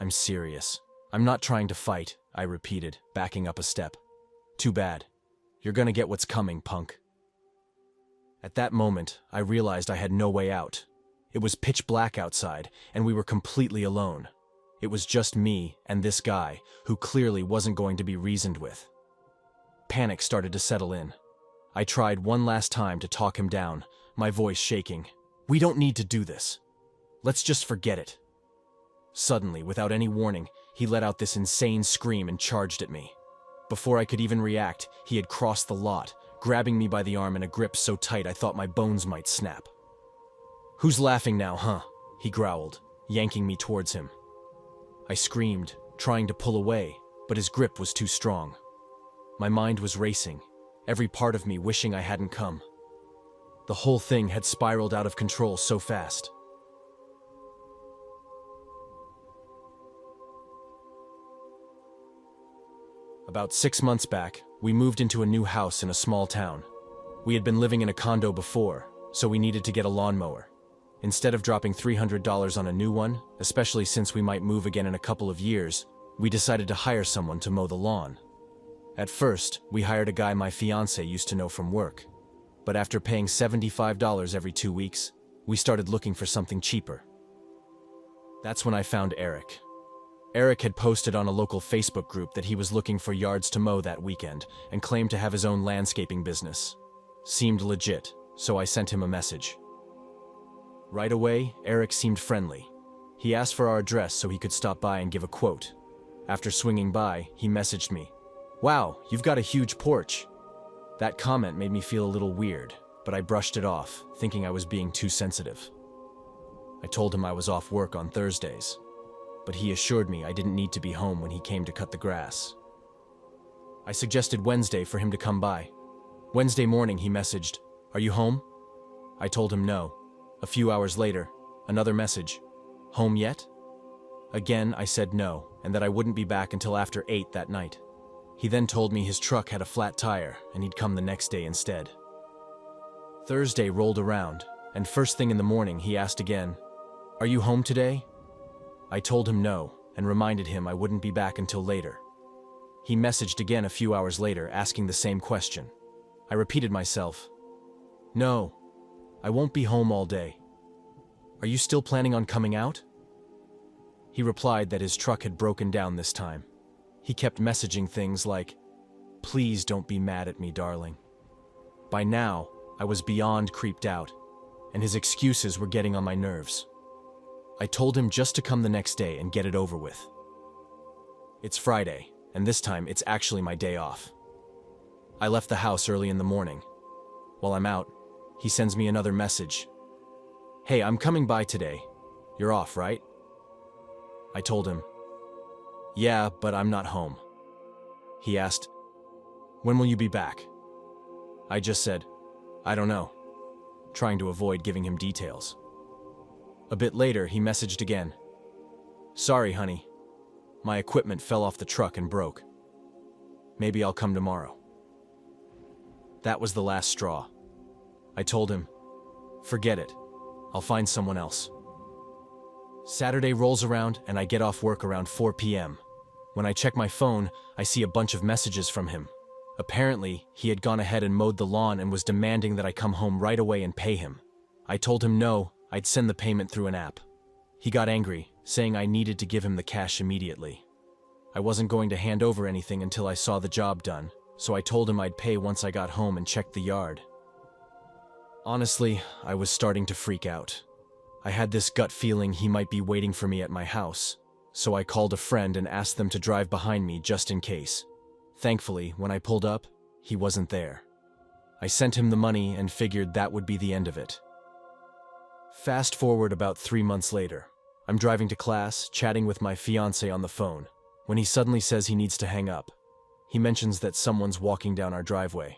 "I'm serious. I'm not trying to fight," I repeated, backing up a step. "Too bad. You're gonna get what's coming, punk." At that moment, I realized I had no way out. It was pitch black outside, and we were completely alone. It was just me and this guy, who clearly wasn't going to be reasoned with. Panic started to settle in. I tried one last time to talk him down, my voice shaking. "We don't need to do this. Let's just forget it." Suddenly, without any warning, he let out this insane scream and charged at me. Before I could even react, he had crossed the lot, grabbing me by the arm in a grip so tight I thought my bones might snap. "Who's laughing now, huh?" he growled, yanking me towards him. I screamed, trying to pull away, but his grip was too strong. My mind was racing, every part of me wishing I hadn't come. The whole thing had spiraled out of control so fast. About 6 months back, we moved into a new house in a small town. We had been living in a condo before, so we needed to get a lawnmower. Instead of dropping $300 on a new one, especially since we might move again in a couple of years, we decided to hire someone to mow the lawn. At first, we hired a guy my fiancé used to know from work. But after paying $75 every 2 weeks, we started looking for something cheaper. That's when I found Eric. Eric had posted on a local Facebook group that he was looking for yards to mow that weekend and claimed to have his own landscaping business. Seemed legit, so I sent him a message. Right away, Eric seemed friendly. He asked for our address so he could stop by and give a quote. After swinging by, he messaged me, "Wow, you've got a huge porch." That comment made me feel a little weird, but I brushed it off, thinking I was being too sensitive. I told him I was off work on Thursdays, but he assured me I didn't need to be home when he came to cut the grass. I suggested Wednesday for him to come by. Wednesday morning he messaged, "Are you home?" I told him no. A few hours later, another message, "Home yet?" Again, I said no, and that I wouldn't be back until after 8 that night. He then told me his truck had a flat tire, and he'd come the next day instead. Thursday rolled around, and first thing in the morning he asked again, "Are you home today?" I told him no, and reminded him I wouldn't be back until later. He messaged again a few hours later, asking the same question. I repeated myself, "No, I won't be home all day. Are you still planning on coming out?" He replied that his truck had broken down this time. He kept messaging things like, "Please don't be mad at me, darling." By now, I was beyond creeped out, and his excuses were getting on my nerves. I told him just to come the next day and get it over with. It's Friday, and this time it's actually my day off. I left the house early in the morning. While I'm out, he sends me another message. "Hey, I'm coming by today. You're off, right?" I told him, "Yeah, but I'm not home." He asked, "When will you be back?" I just said, "I don't know," trying to avoid giving him details. A bit later, he messaged again. "Sorry, honey. My equipment fell off the truck and broke. Maybe I'll come tomorrow." That was the last straw. I told him, "Forget it. I'll find someone else." Saturday rolls around and I get off work around 4 p.m. When I check my phone, I see a bunch of messages from him. Apparently, he had gone ahead and mowed the lawn and was demanding that I come home right away and pay him. I told him no, I'd send the payment through an app. He got angry, saying I needed to give him the cash immediately. I wasn't going to hand over anything until I saw the job done, so I told him I'd pay once I got home and checked the yard. Honestly, I was starting to freak out. I had this gut feeling he might be waiting for me at my house, so I called a friend and asked them to drive behind me just in case. Thankfully, when I pulled up, he wasn't there. I sent him the money and figured that would be the end of it. Fast forward about 3 months later. I'm driving to class, chatting with my fiancé on the phone, when he suddenly says he needs to hang up. He mentions that someone's walking down our driveway.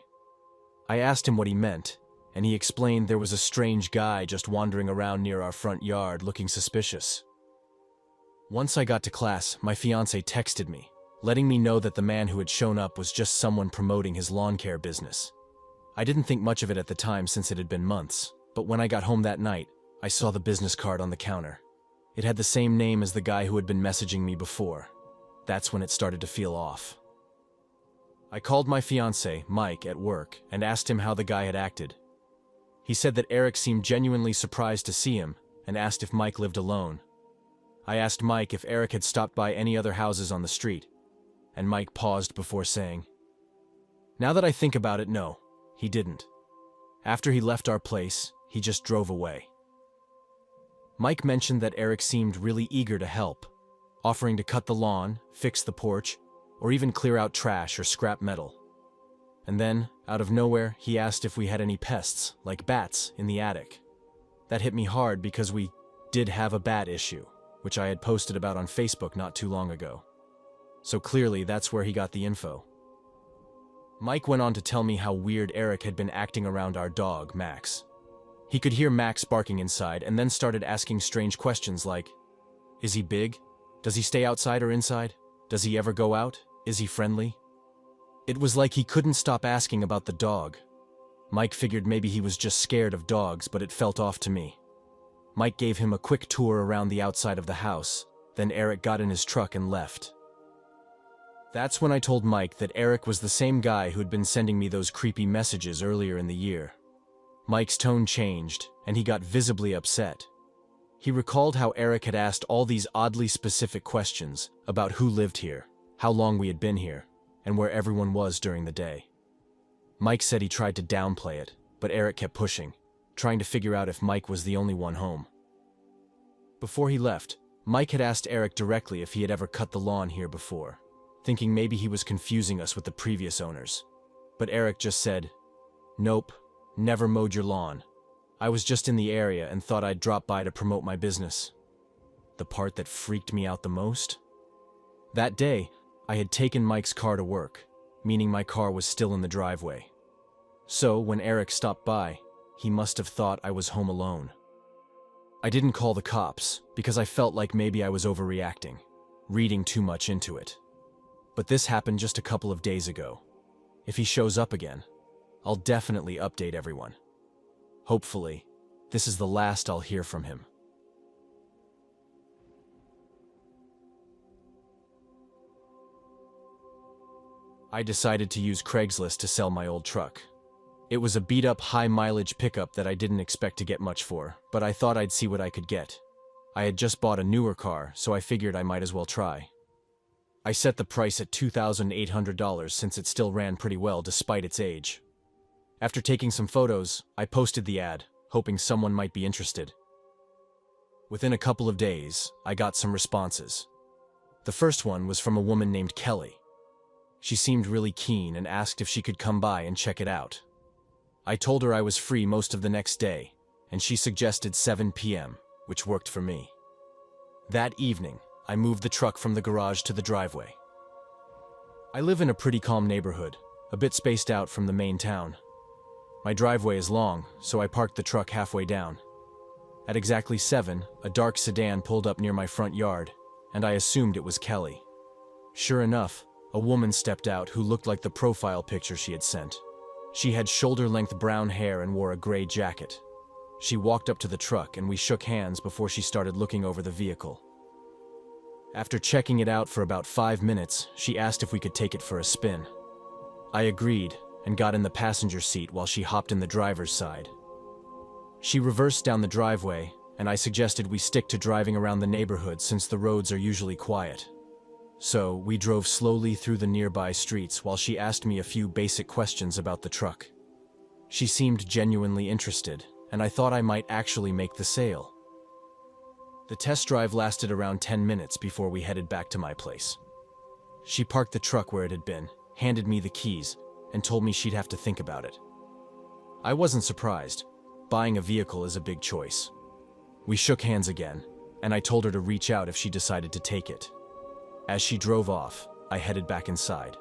I asked him what he meant, and he explained there was a strange guy just wandering around near our front yard looking suspicious. Once I got to class, my fiancé texted me, letting me know that the man who had shown up was just someone promoting his lawn care business. I didn't think much of it at the time since it had been months, but when I got home that night, I saw the business card on the counter. It had the same name as the guy who had been messaging me before. That's when it started to feel off. I called my fiancé, Mike, at work and asked him how the guy had acted. He said that Eric seemed genuinely surprised to see him and asked if Mike lived alone. I asked Mike if Eric had stopped by any other houses on the street, and Mike paused before saying, "Now that I think about it, no, he didn't. After he left our place, he just drove away." Mike mentioned that Eric seemed really eager to help, offering to cut the lawn, fix the porch, or even clear out trash or scrap metal. And then, out of nowhere, he asked if we had any pests, like bats, in the attic. That hit me hard because we did have a bat issue, which I had posted about on Facebook not too long ago. So clearly, that's where he got the info. Mike went on to tell me how weird Eric had been acting around our dog, Max. He could hear Max barking inside and then started asking strange questions like, "Is he big? Does he stay outside or inside? Does he ever go out? Is he friendly?" It was like he couldn't stop asking about the dog. Mike figured maybe he was just scared of dogs, but it felt off to me. Mike gave him a quick tour around the outside of the house, then Eric got in his truck and left. That's when I told Mike that Eric was the same guy who'd been sending me those creepy messages earlier in the year. Mike's tone changed, and he got visibly upset. He recalled how Eric had asked all these oddly specific questions about who lived here, how long we had been here, and where everyone was during the day. Mike said he tried to downplay it, but Eric kept pushing, trying to figure out if Mike was the only one home. Before he left, Mike had asked Eric directly if he had ever cut the lawn here before, thinking maybe he was confusing us with the previous owners. But Eric just said, "Nope, never mowed your lawn. I was just in the area and thought I'd drop by to promote my business." The part that freaked me out the most? That day, I had taken Mike's car to work, meaning my car was still in the driveway. So, when Eric stopped by, he must have thought I was home alone. I didn't call the cops because I felt like maybe I was overreacting, reading too much into it. But this happened just a couple of days ago. If he shows up again, I'll definitely update everyone. Hopefully, this is the last I'll hear from him. I decided to use Craigslist to sell my old truck. It was a beat-up, high-mileage pickup that I didn't expect to get much for, but I thought I'd see what I could get. I had just bought a newer car, so I figured I might as well try. I set the price at $2,800 since it still ran pretty well despite its age. After taking some photos, I posted the ad, hoping someone might be interested. Within a couple of days, I got some responses. The first one was from a woman named Kelly. She seemed really keen and asked if she could come by and check it out. I told her I was free most of the next day, and she suggested 7 p.m., which worked for me. That evening, I moved the truck from the garage to the driveway. I live in a pretty calm neighborhood, a bit spaced out from the main town. My driveway is long, so I parked the truck halfway down. At exactly 7, a dark sedan pulled up near my front yard, and I assumed it was Kelly. Sure enough, a woman stepped out who looked like the profile picture she had sent. She had shoulder-length brown hair and wore a gray jacket. She walked up to the truck and we shook hands before she started looking over the vehicle. After checking it out for about 5 minutes, she asked if we could take it for a spin. I agreed and got in the passenger seat while she hopped in the driver's side. She reversed down the driveway, and I suggested we stick to driving around the neighborhood since the roads are usually quiet. So we drove slowly through the nearby streets while she asked me a few basic questions about the truck. She seemed genuinely interested, and I thought I might actually make the sale. The test drive lasted around 10 minutes before we headed back to my place. She parked the truck where it had been, handed me the keys, and told me she'd have to think about it. I wasn't surprised. Buying a vehicle is a big choice. We shook hands again, and I told her to reach out if she decided to take it. As she drove off, I headed back inside.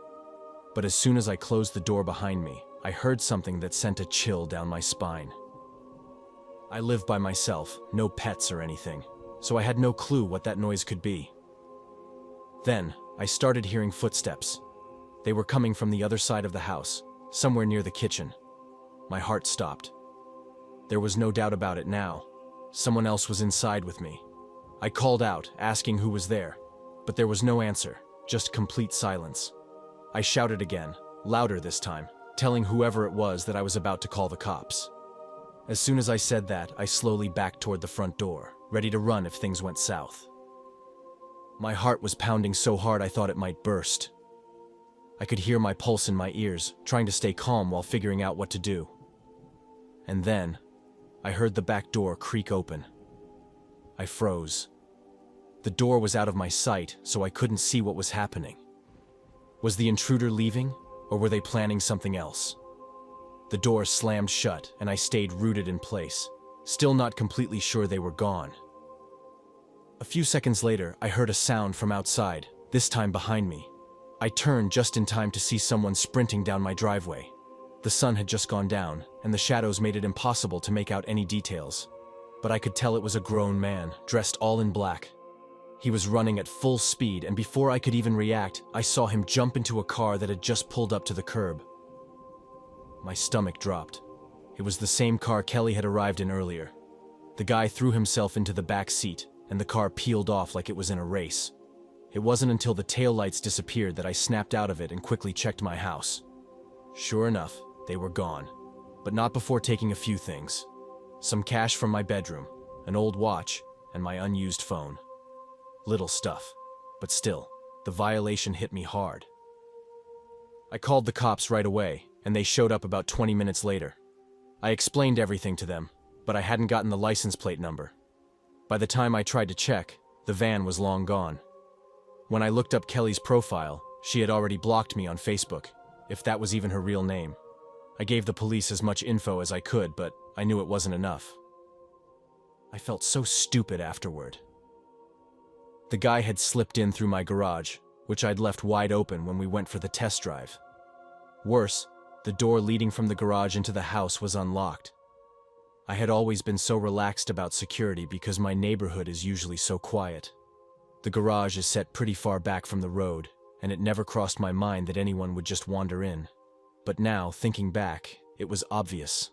But as soon as I closed the door behind me, I heard something that sent a chill down my spine. I live by myself, no pets or anything, so I had no clue what that noise could be. Then, I started hearing footsteps. They were coming from the other side of the house, somewhere near the kitchen. My heart stopped. There was no doubt about it now. Someone else was inside with me. I called out, asking who was there, but there was no answer, just complete silence. I shouted again, louder this time, telling whoever it was that I was about to call the cops. As soon as I said that, I slowly backed toward the front door, ready to run if things went south. My heart was pounding so hard I thought it might burst. I could hear my pulse in my ears, trying to stay calm while figuring out what to do. And then, I heard the back door creak open. I froze. The door was out of my sight, so I couldn't see what was happening. Was the intruder leaving, or were they planning something else? The door slammed shut, and I stayed rooted in place, still not completely sure they were gone. A few seconds later, I heard a sound from outside, this time behind me. I turned just in time to see someone sprinting down my driveway. The sun had just gone down, and the shadows made it impossible to make out any details. But I could tell it was a grown man, dressed all in black. He was running at full speed, and before I could even react, I saw him jump into a car that had just pulled up to the curb. My stomach dropped. It was the same car Kelly had arrived in earlier. The guy threw himself into the back seat, and the car peeled off like it was in a race. It wasn't until the taillights disappeared that I snapped out of it and quickly checked my house. Sure enough, they were gone, but not before taking a few things. Some cash from my bedroom, an old watch, and my unused phone. Little stuff, but still, the violation hit me hard. I called the cops right away, and they showed up about 20 minutes later. I explained everything to them, but I hadn't gotten the license plate number. By the time I tried to check, the van was long gone. When I looked up Kelly's profile, she had already blocked me on Facebook, if that was even her real name. I gave the police as much info as I could, but I knew it wasn't enough. I felt so stupid afterward. The guy had slipped in through my garage, which I'd left wide open when we went for the test drive. Worse, the door leading from the garage into the house was unlocked. I had always been so relaxed about security because my neighborhood is usually so quiet. The garage is set pretty far back from the road, and it never crossed my mind that anyone would just wander in. But now, thinking back, it was obvious.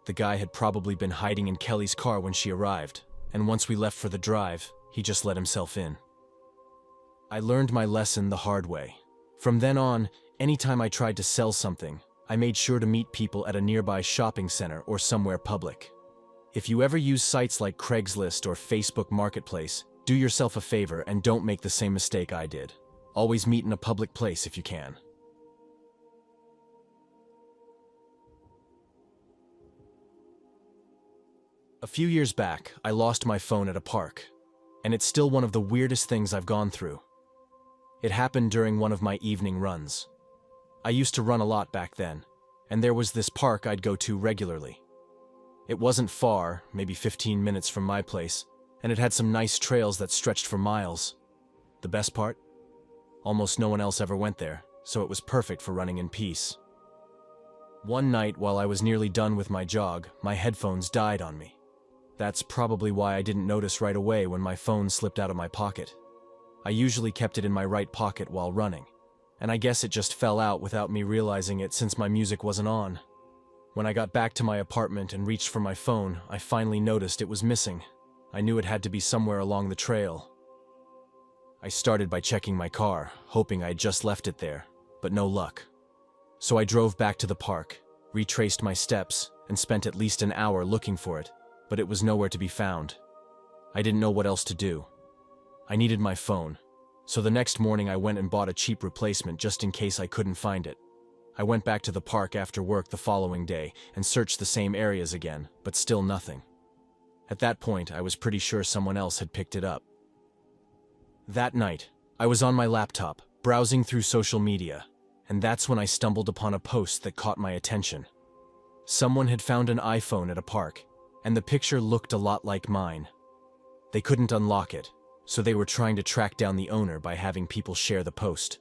The guy had probably been hiding in Kelly's car when she arrived, and once we left for the drive, he just let himself in. I learned my lesson the hard way. From then on, anytime I tried to sell something, I made sure to meet people at a nearby shopping center or somewhere public. If you ever use sites like Craigslist or Facebook Marketplace, do yourself a favor and don't make the same mistake I did. Always meet in a public place if you can. A few years back, I lost my phone at a park, and it's still one of the weirdest things I've gone through. It happened during one of my evening runs. I used to run a lot back then, and there was this park I'd go to regularly. It wasn't far, maybe 15 minutes from my place, and it had some nice trails that stretched for miles. The best part? Almost no one else ever went there, so it was perfect for running in peace. One night while I was nearly done with my jog, my headphones died on me. That's probably why I didn't notice right away when my phone slipped out of my pocket. I usually kept it in my right pocket while running, and I guess it just fell out without me realizing it since my music wasn't on. When I got back to my apartment and reached for my phone, I finally noticed it was missing. I knew it had to be somewhere along the trail. I started by checking my car, hoping I'd just left it there, but no luck. So I drove back to the park, retraced my steps, and spent at least an hour looking for it, but it was nowhere to be found. I didn't know what else to do. I needed my phone, So the next morning I went and bought a cheap replacement just in case I couldn't find it. I went back to the park after work the following day and searched the same areas again, but still nothing. At that point, I was pretty sure someone else had picked it up. That night, I was on my laptop, browsing through social media, and that's when I stumbled upon a post that caught my attention. Someone had found an iPhone at a park, and the picture looked a lot like mine. They couldn't unlock it, so they were trying to track down the owner by having people share the post.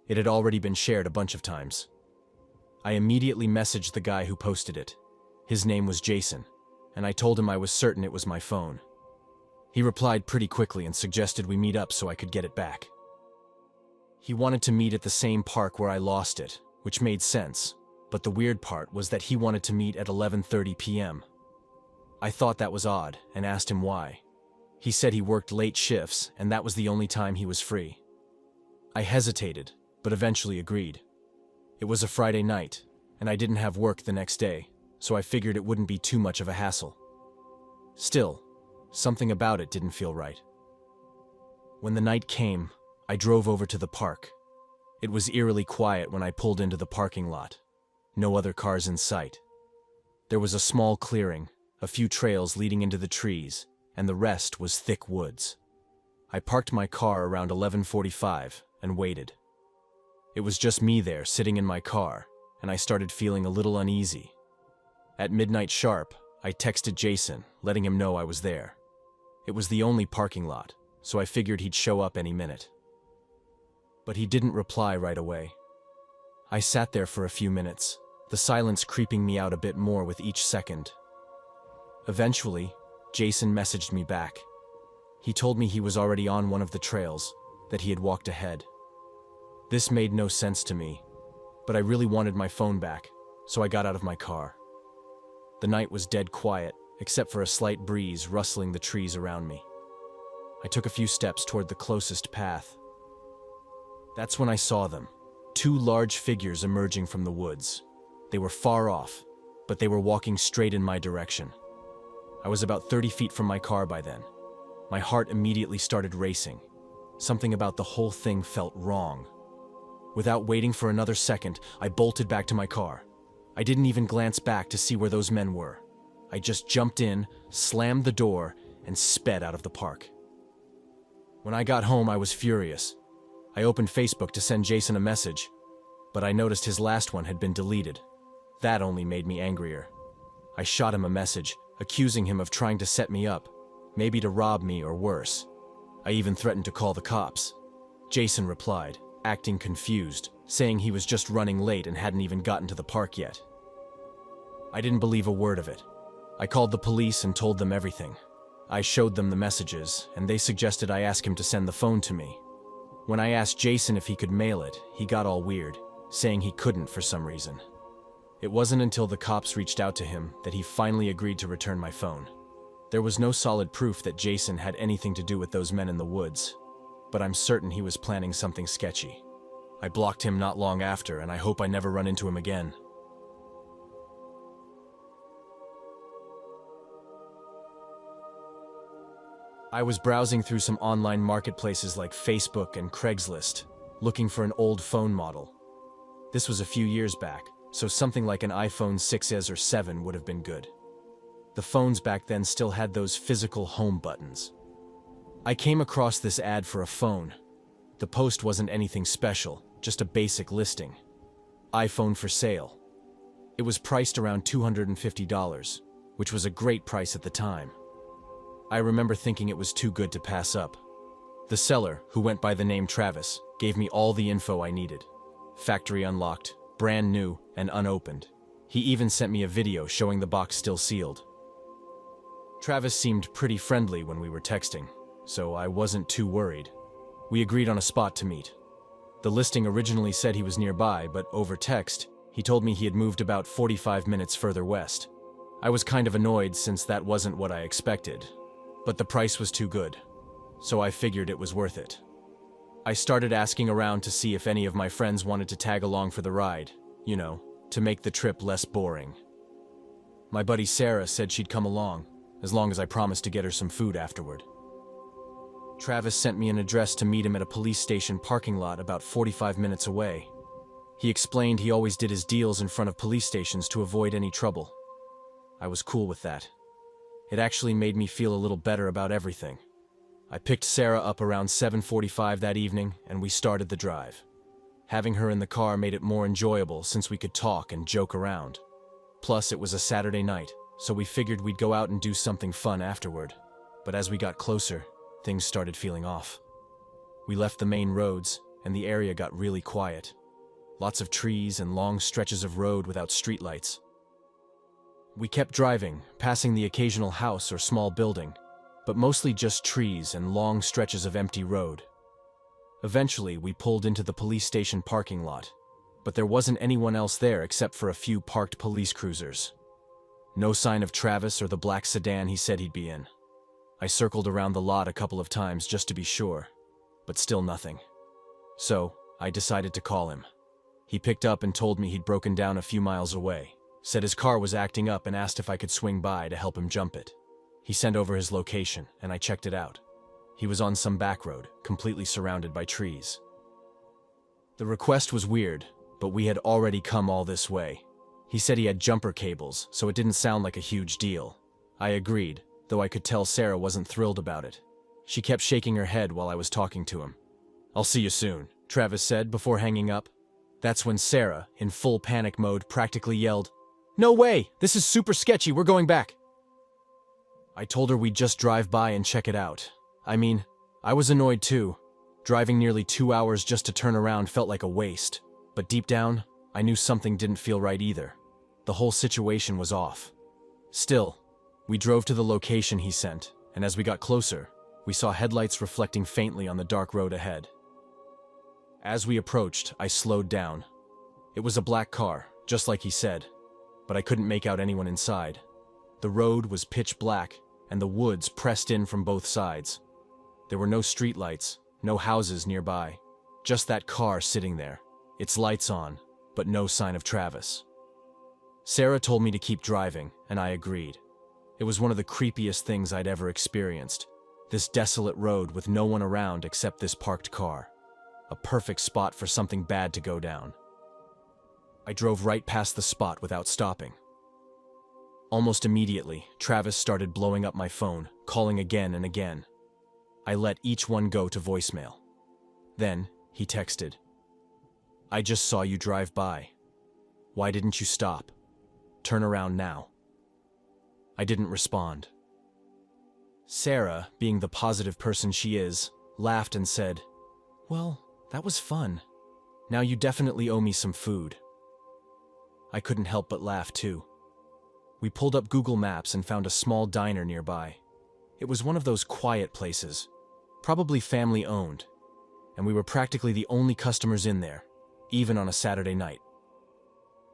It had already been shared a bunch of times. I immediately messaged the guy who posted it. His name was Jason, and I told him I was certain it was my phone. He replied pretty quickly and suggested we meet up so I could get it back. He wanted to meet at the same park where I lost it, which made sense, but the weird part was that he wanted to meet at 11:30 p.m. I thought that was odd and asked him why. He said he worked late shifts and that was the only time he was free. I hesitated, but eventually agreed. It was a Friday night, and I didn't have work the next day, so I figured it wouldn't be too much of a hassle. Still, something about it didn't feel right. When the night came, I drove over to the park. It was eerily quiet when I pulled into the parking lot. No other cars in sight. There was a small clearing, a few trails leading into the trees, and the rest was thick woods. I parked my car around 11:45 and waited. It was just me there sitting in my car, and I started feeling a little uneasy. At midnight sharp, I texted Jason, letting him know I was there. It was the only parking lot, so I figured he'd show up any minute. But he didn't reply right away. I sat there for a few minutes, the silence creeping me out a bit more with each second. Eventually, Jason messaged me back. He told me he was already on one of the trails, that he had walked ahead. This made no sense to me, but I really wanted my phone back, so I got out of my car. The night was dead quiet, except for a slight breeze rustling the trees around me. I took a few steps toward the closest path. That's when I saw them, two large figures emerging from the woods. They were far off, but they were walking straight in my direction. I was about 30 feet from my car by then. My heart immediately started racing. Something about the whole thing felt wrong. Without waiting for another second, I bolted back to my car. I didn't even glance back to see where those men were. I just jumped in, slammed the door, and sped out of the park. When I got home, I was furious. I opened Facebook to send Jason a message, but I noticed his last one had been deleted. That only made me angrier. I shot him a message, accusing him of trying to set me up, maybe to rob me or worse. I even threatened to call the cops. Jason replied, acting confused, saying he was just running late and hadn't even gotten to the park yet. I didn't believe a word of it. I called the police and told them everything. I showed them the messages, and they suggested I ask him to send the phone to me. When I asked Jason if he could mail it, he got all weird, saying he couldn't for some reason. It wasn't until the cops reached out to him that he finally agreed to return my phone. There was no solid proof that Jason had anything to do with those men in the woods, but I'm certain he was planning something sketchy. I blocked him not long after, and I hope I never run into him again. I was browsing through some online marketplaces like Facebook and Craigslist, looking for an old phone model. This was a few years back, so something like an iPhone 6s or 7 would have been good. The phones back then still had those physical home buttons. I came across this ad for a phone. The post wasn't anything special, just a basic listing. iPhone for sale. It was priced around $250, which was a great price at the time. I remember thinking it was too good to pass up. The seller, who went by the name Travis, gave me all the info I needed. Factory unlocked, brand new, and unopened. He even sent me a video showing the box still sealed. Travis seemed pretty friendly when we were texting, so I wasn't too worried. We agreed on a spot to meet. The listing originally said he was nearby, but over text, he told me he had moved about 45 minutes further west. I was kind of annoyed since that wasn't what I expected, but the price was too good, so I figured it was worth it. I started asking around to see if any of my friends wanted to tag along for the ride, to make the trip less boring. My buddy Sarah said she'd come along, as long as I promised to get her some food afterward. Travis sent me an address to meet him at a police station parking lot about 45 minutes away. He explained he always did his deals in front of police stations to avoid any trouble. I was cool with that. It actually made me feel a little better about everything. I picked Sarah up around 7:45 that evening, and we started the drive. Having her in the car made it more enjoyable since we could talk and joke around. Plus, it was a Saturday night, so we figured we'd go out and do something fun afterward. But as we got closer, things started feeling off. We left the main roads, and the area got really quiet. Lots of trees and long stretches of road without streetlights. We kept driving, passing the occasional house or small building, but mostly just trees and long stretches of empty road. Eventually, we pulled into the police station parking lot, but there wasn't anyone else there except for a few parked police cruisers. No sign of Travis or the black sedan he said he'd be in. I circled around the lot a couple of times just to be sure, but still nothing. So, I decided to call him. He picked up and told me he'd broken down a few miles away, said his car was acting up and asked if I could swing by to help him jump it. He sent over his location, and I checked it out. He was on some back road, completely surrounded by trees. The request was weird, but we had already come all this way. He said he had jumper cables, so it didn't sound like a huge deal. I agreed, though I could tell Sarah wasn't thrilled about it. She kept shaking her head while I was talking to him. "I'll see you soon," Travis said before hanging up. That's when Sarah, in full panic mode, practically yelled, "No way! This is super sketchy, we're going back!" I told her we'd just drive by and check it out. I mean, I was annoyed too. Driving nearly 2 hours just to turn around felt like a waste. But deep down, I knew something didn't feel right either. The whole situation was off. Still, we drove to the location he sent, and as we got closer, we saw headlights reflecting faintly on the dark road ahead. As we approached, I slowed down. It was a black car, just like he said, but I couldn't make out anyone inside. The road was pitch black, and the woods pressed in from both sides. There were no streetlights, no houses nearby, just that car sitting there, its lights on, but no sign of Travis. Sarah told me to keep driving, and I agreed. It was one of the creepiest things I'd ever experienced, this desolate road with no one around except this parked car. A perfect spot for something bad to go down. I drove right past the spot without stopping. Almost immediately, Travis started blowing up my phone, calling again and again. I let each one go to voicemail. Then, he texted, "I just saw you drive by. Why didn't you stop? Turn around now." I didn't respond. Sarah, being the positive person she is, laughed and said, "Well, that was fun. Now you definitely owe me some food." I couldn't help but laugh too. We pulled up Google Maps and found a small diner nearby. It was one of those quiet places, probably family-owned, and we were practically the only customers in there, even on a Saturday night.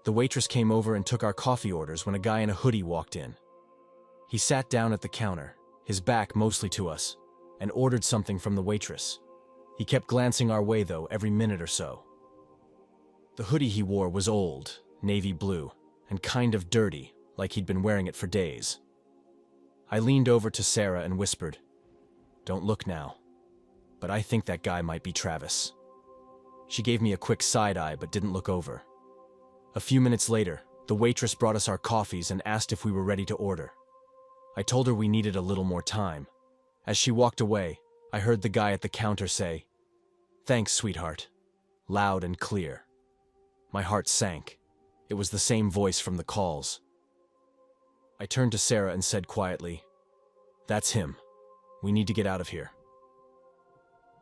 The waitress came over and took our coffee orders when a guy in a hoodie walked in. He sat down at the counter, his back mostly to us, and ordered something from the waitress. He kept glancing our way, though, every minute or so. The hoodie he wore was old, navy blue, and kind of dirty, like he'd been wearing it for days. I leaned over to Sarah and whispered, "Don't look now, but I think that guy might be Travis." She gave me a quick side-eye but didn't look over. A few minutes later, the waitress brought us our coffees and asked if we were ready to order. I told her we needed a little more time. As she walked away, I heard the guy at the counter say, "Thanks, sweetheart," loud and clear. My heart sank. It was the same voice from the calls. I turned to Sarah and said quietly, "That's him. We need to get out of here."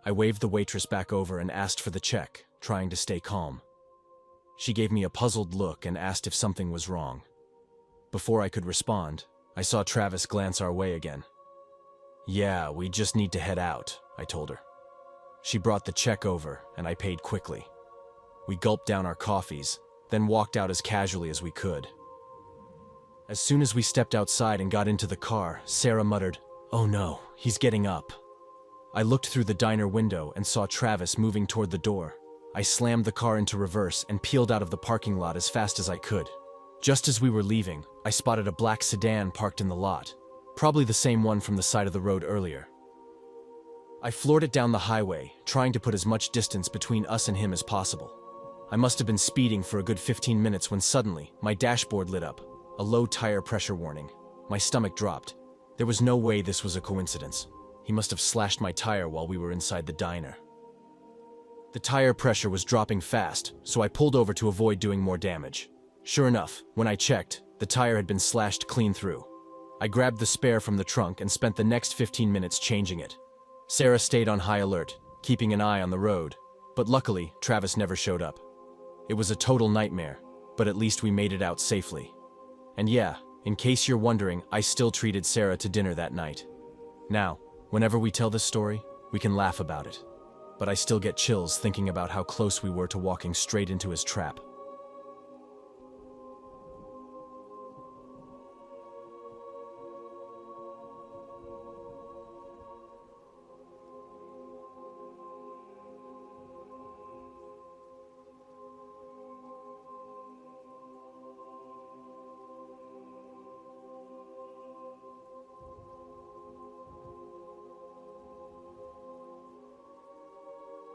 I waved the waitress back over and asked for the check, trying to stay calm. She gave me a puzzled look and asked if something was wrong. Before I could respond, I saw Travis glance our way again. "Yeah, we just need to head out," I told her. She brought the check over, and I paid quickly. We gulped down our coffees, then walked out as casually as we could. As soon as we stepped outside and got into the car, Sarah muttered, "Oh no, he's getting up." I looked through the diner window and saw Travis moving toward the door. I slammed the car into reverse and peeled out of the parking lot as fast as I could. Just as we were leaving, I spotted a black sedan parked in the lot, probably the same one from the side of the road earlier. I floored it down the highway, trying to put as much distance between us and him as possible. I must have been speeding for a good 15 minutes when suddenly, my dashboard lit up. A low tire pressure warning. My stomach dropped. There was no way this was a coincidence. He must have slashed my tire while we were inside the diner. The tire pressure was dropping fast, so I pulled over to avoid doing more damage. Sure enough, when I checked, the tire had been slashed clean through. I grabbed the spare from the trunk and spent the next 15 minutes changing it. Sarah stayed on high alert, keeping an eye on the road, but luckily, Travis never showed up. It was a total nightmare, but at least we made it out safely. And yeah, in case you're wondering, I still treated Sarah to dinner that night. Now, whenever we tell this story, we can laugh about it. But I still get chills thinking about how close we were to walking straight into his trap.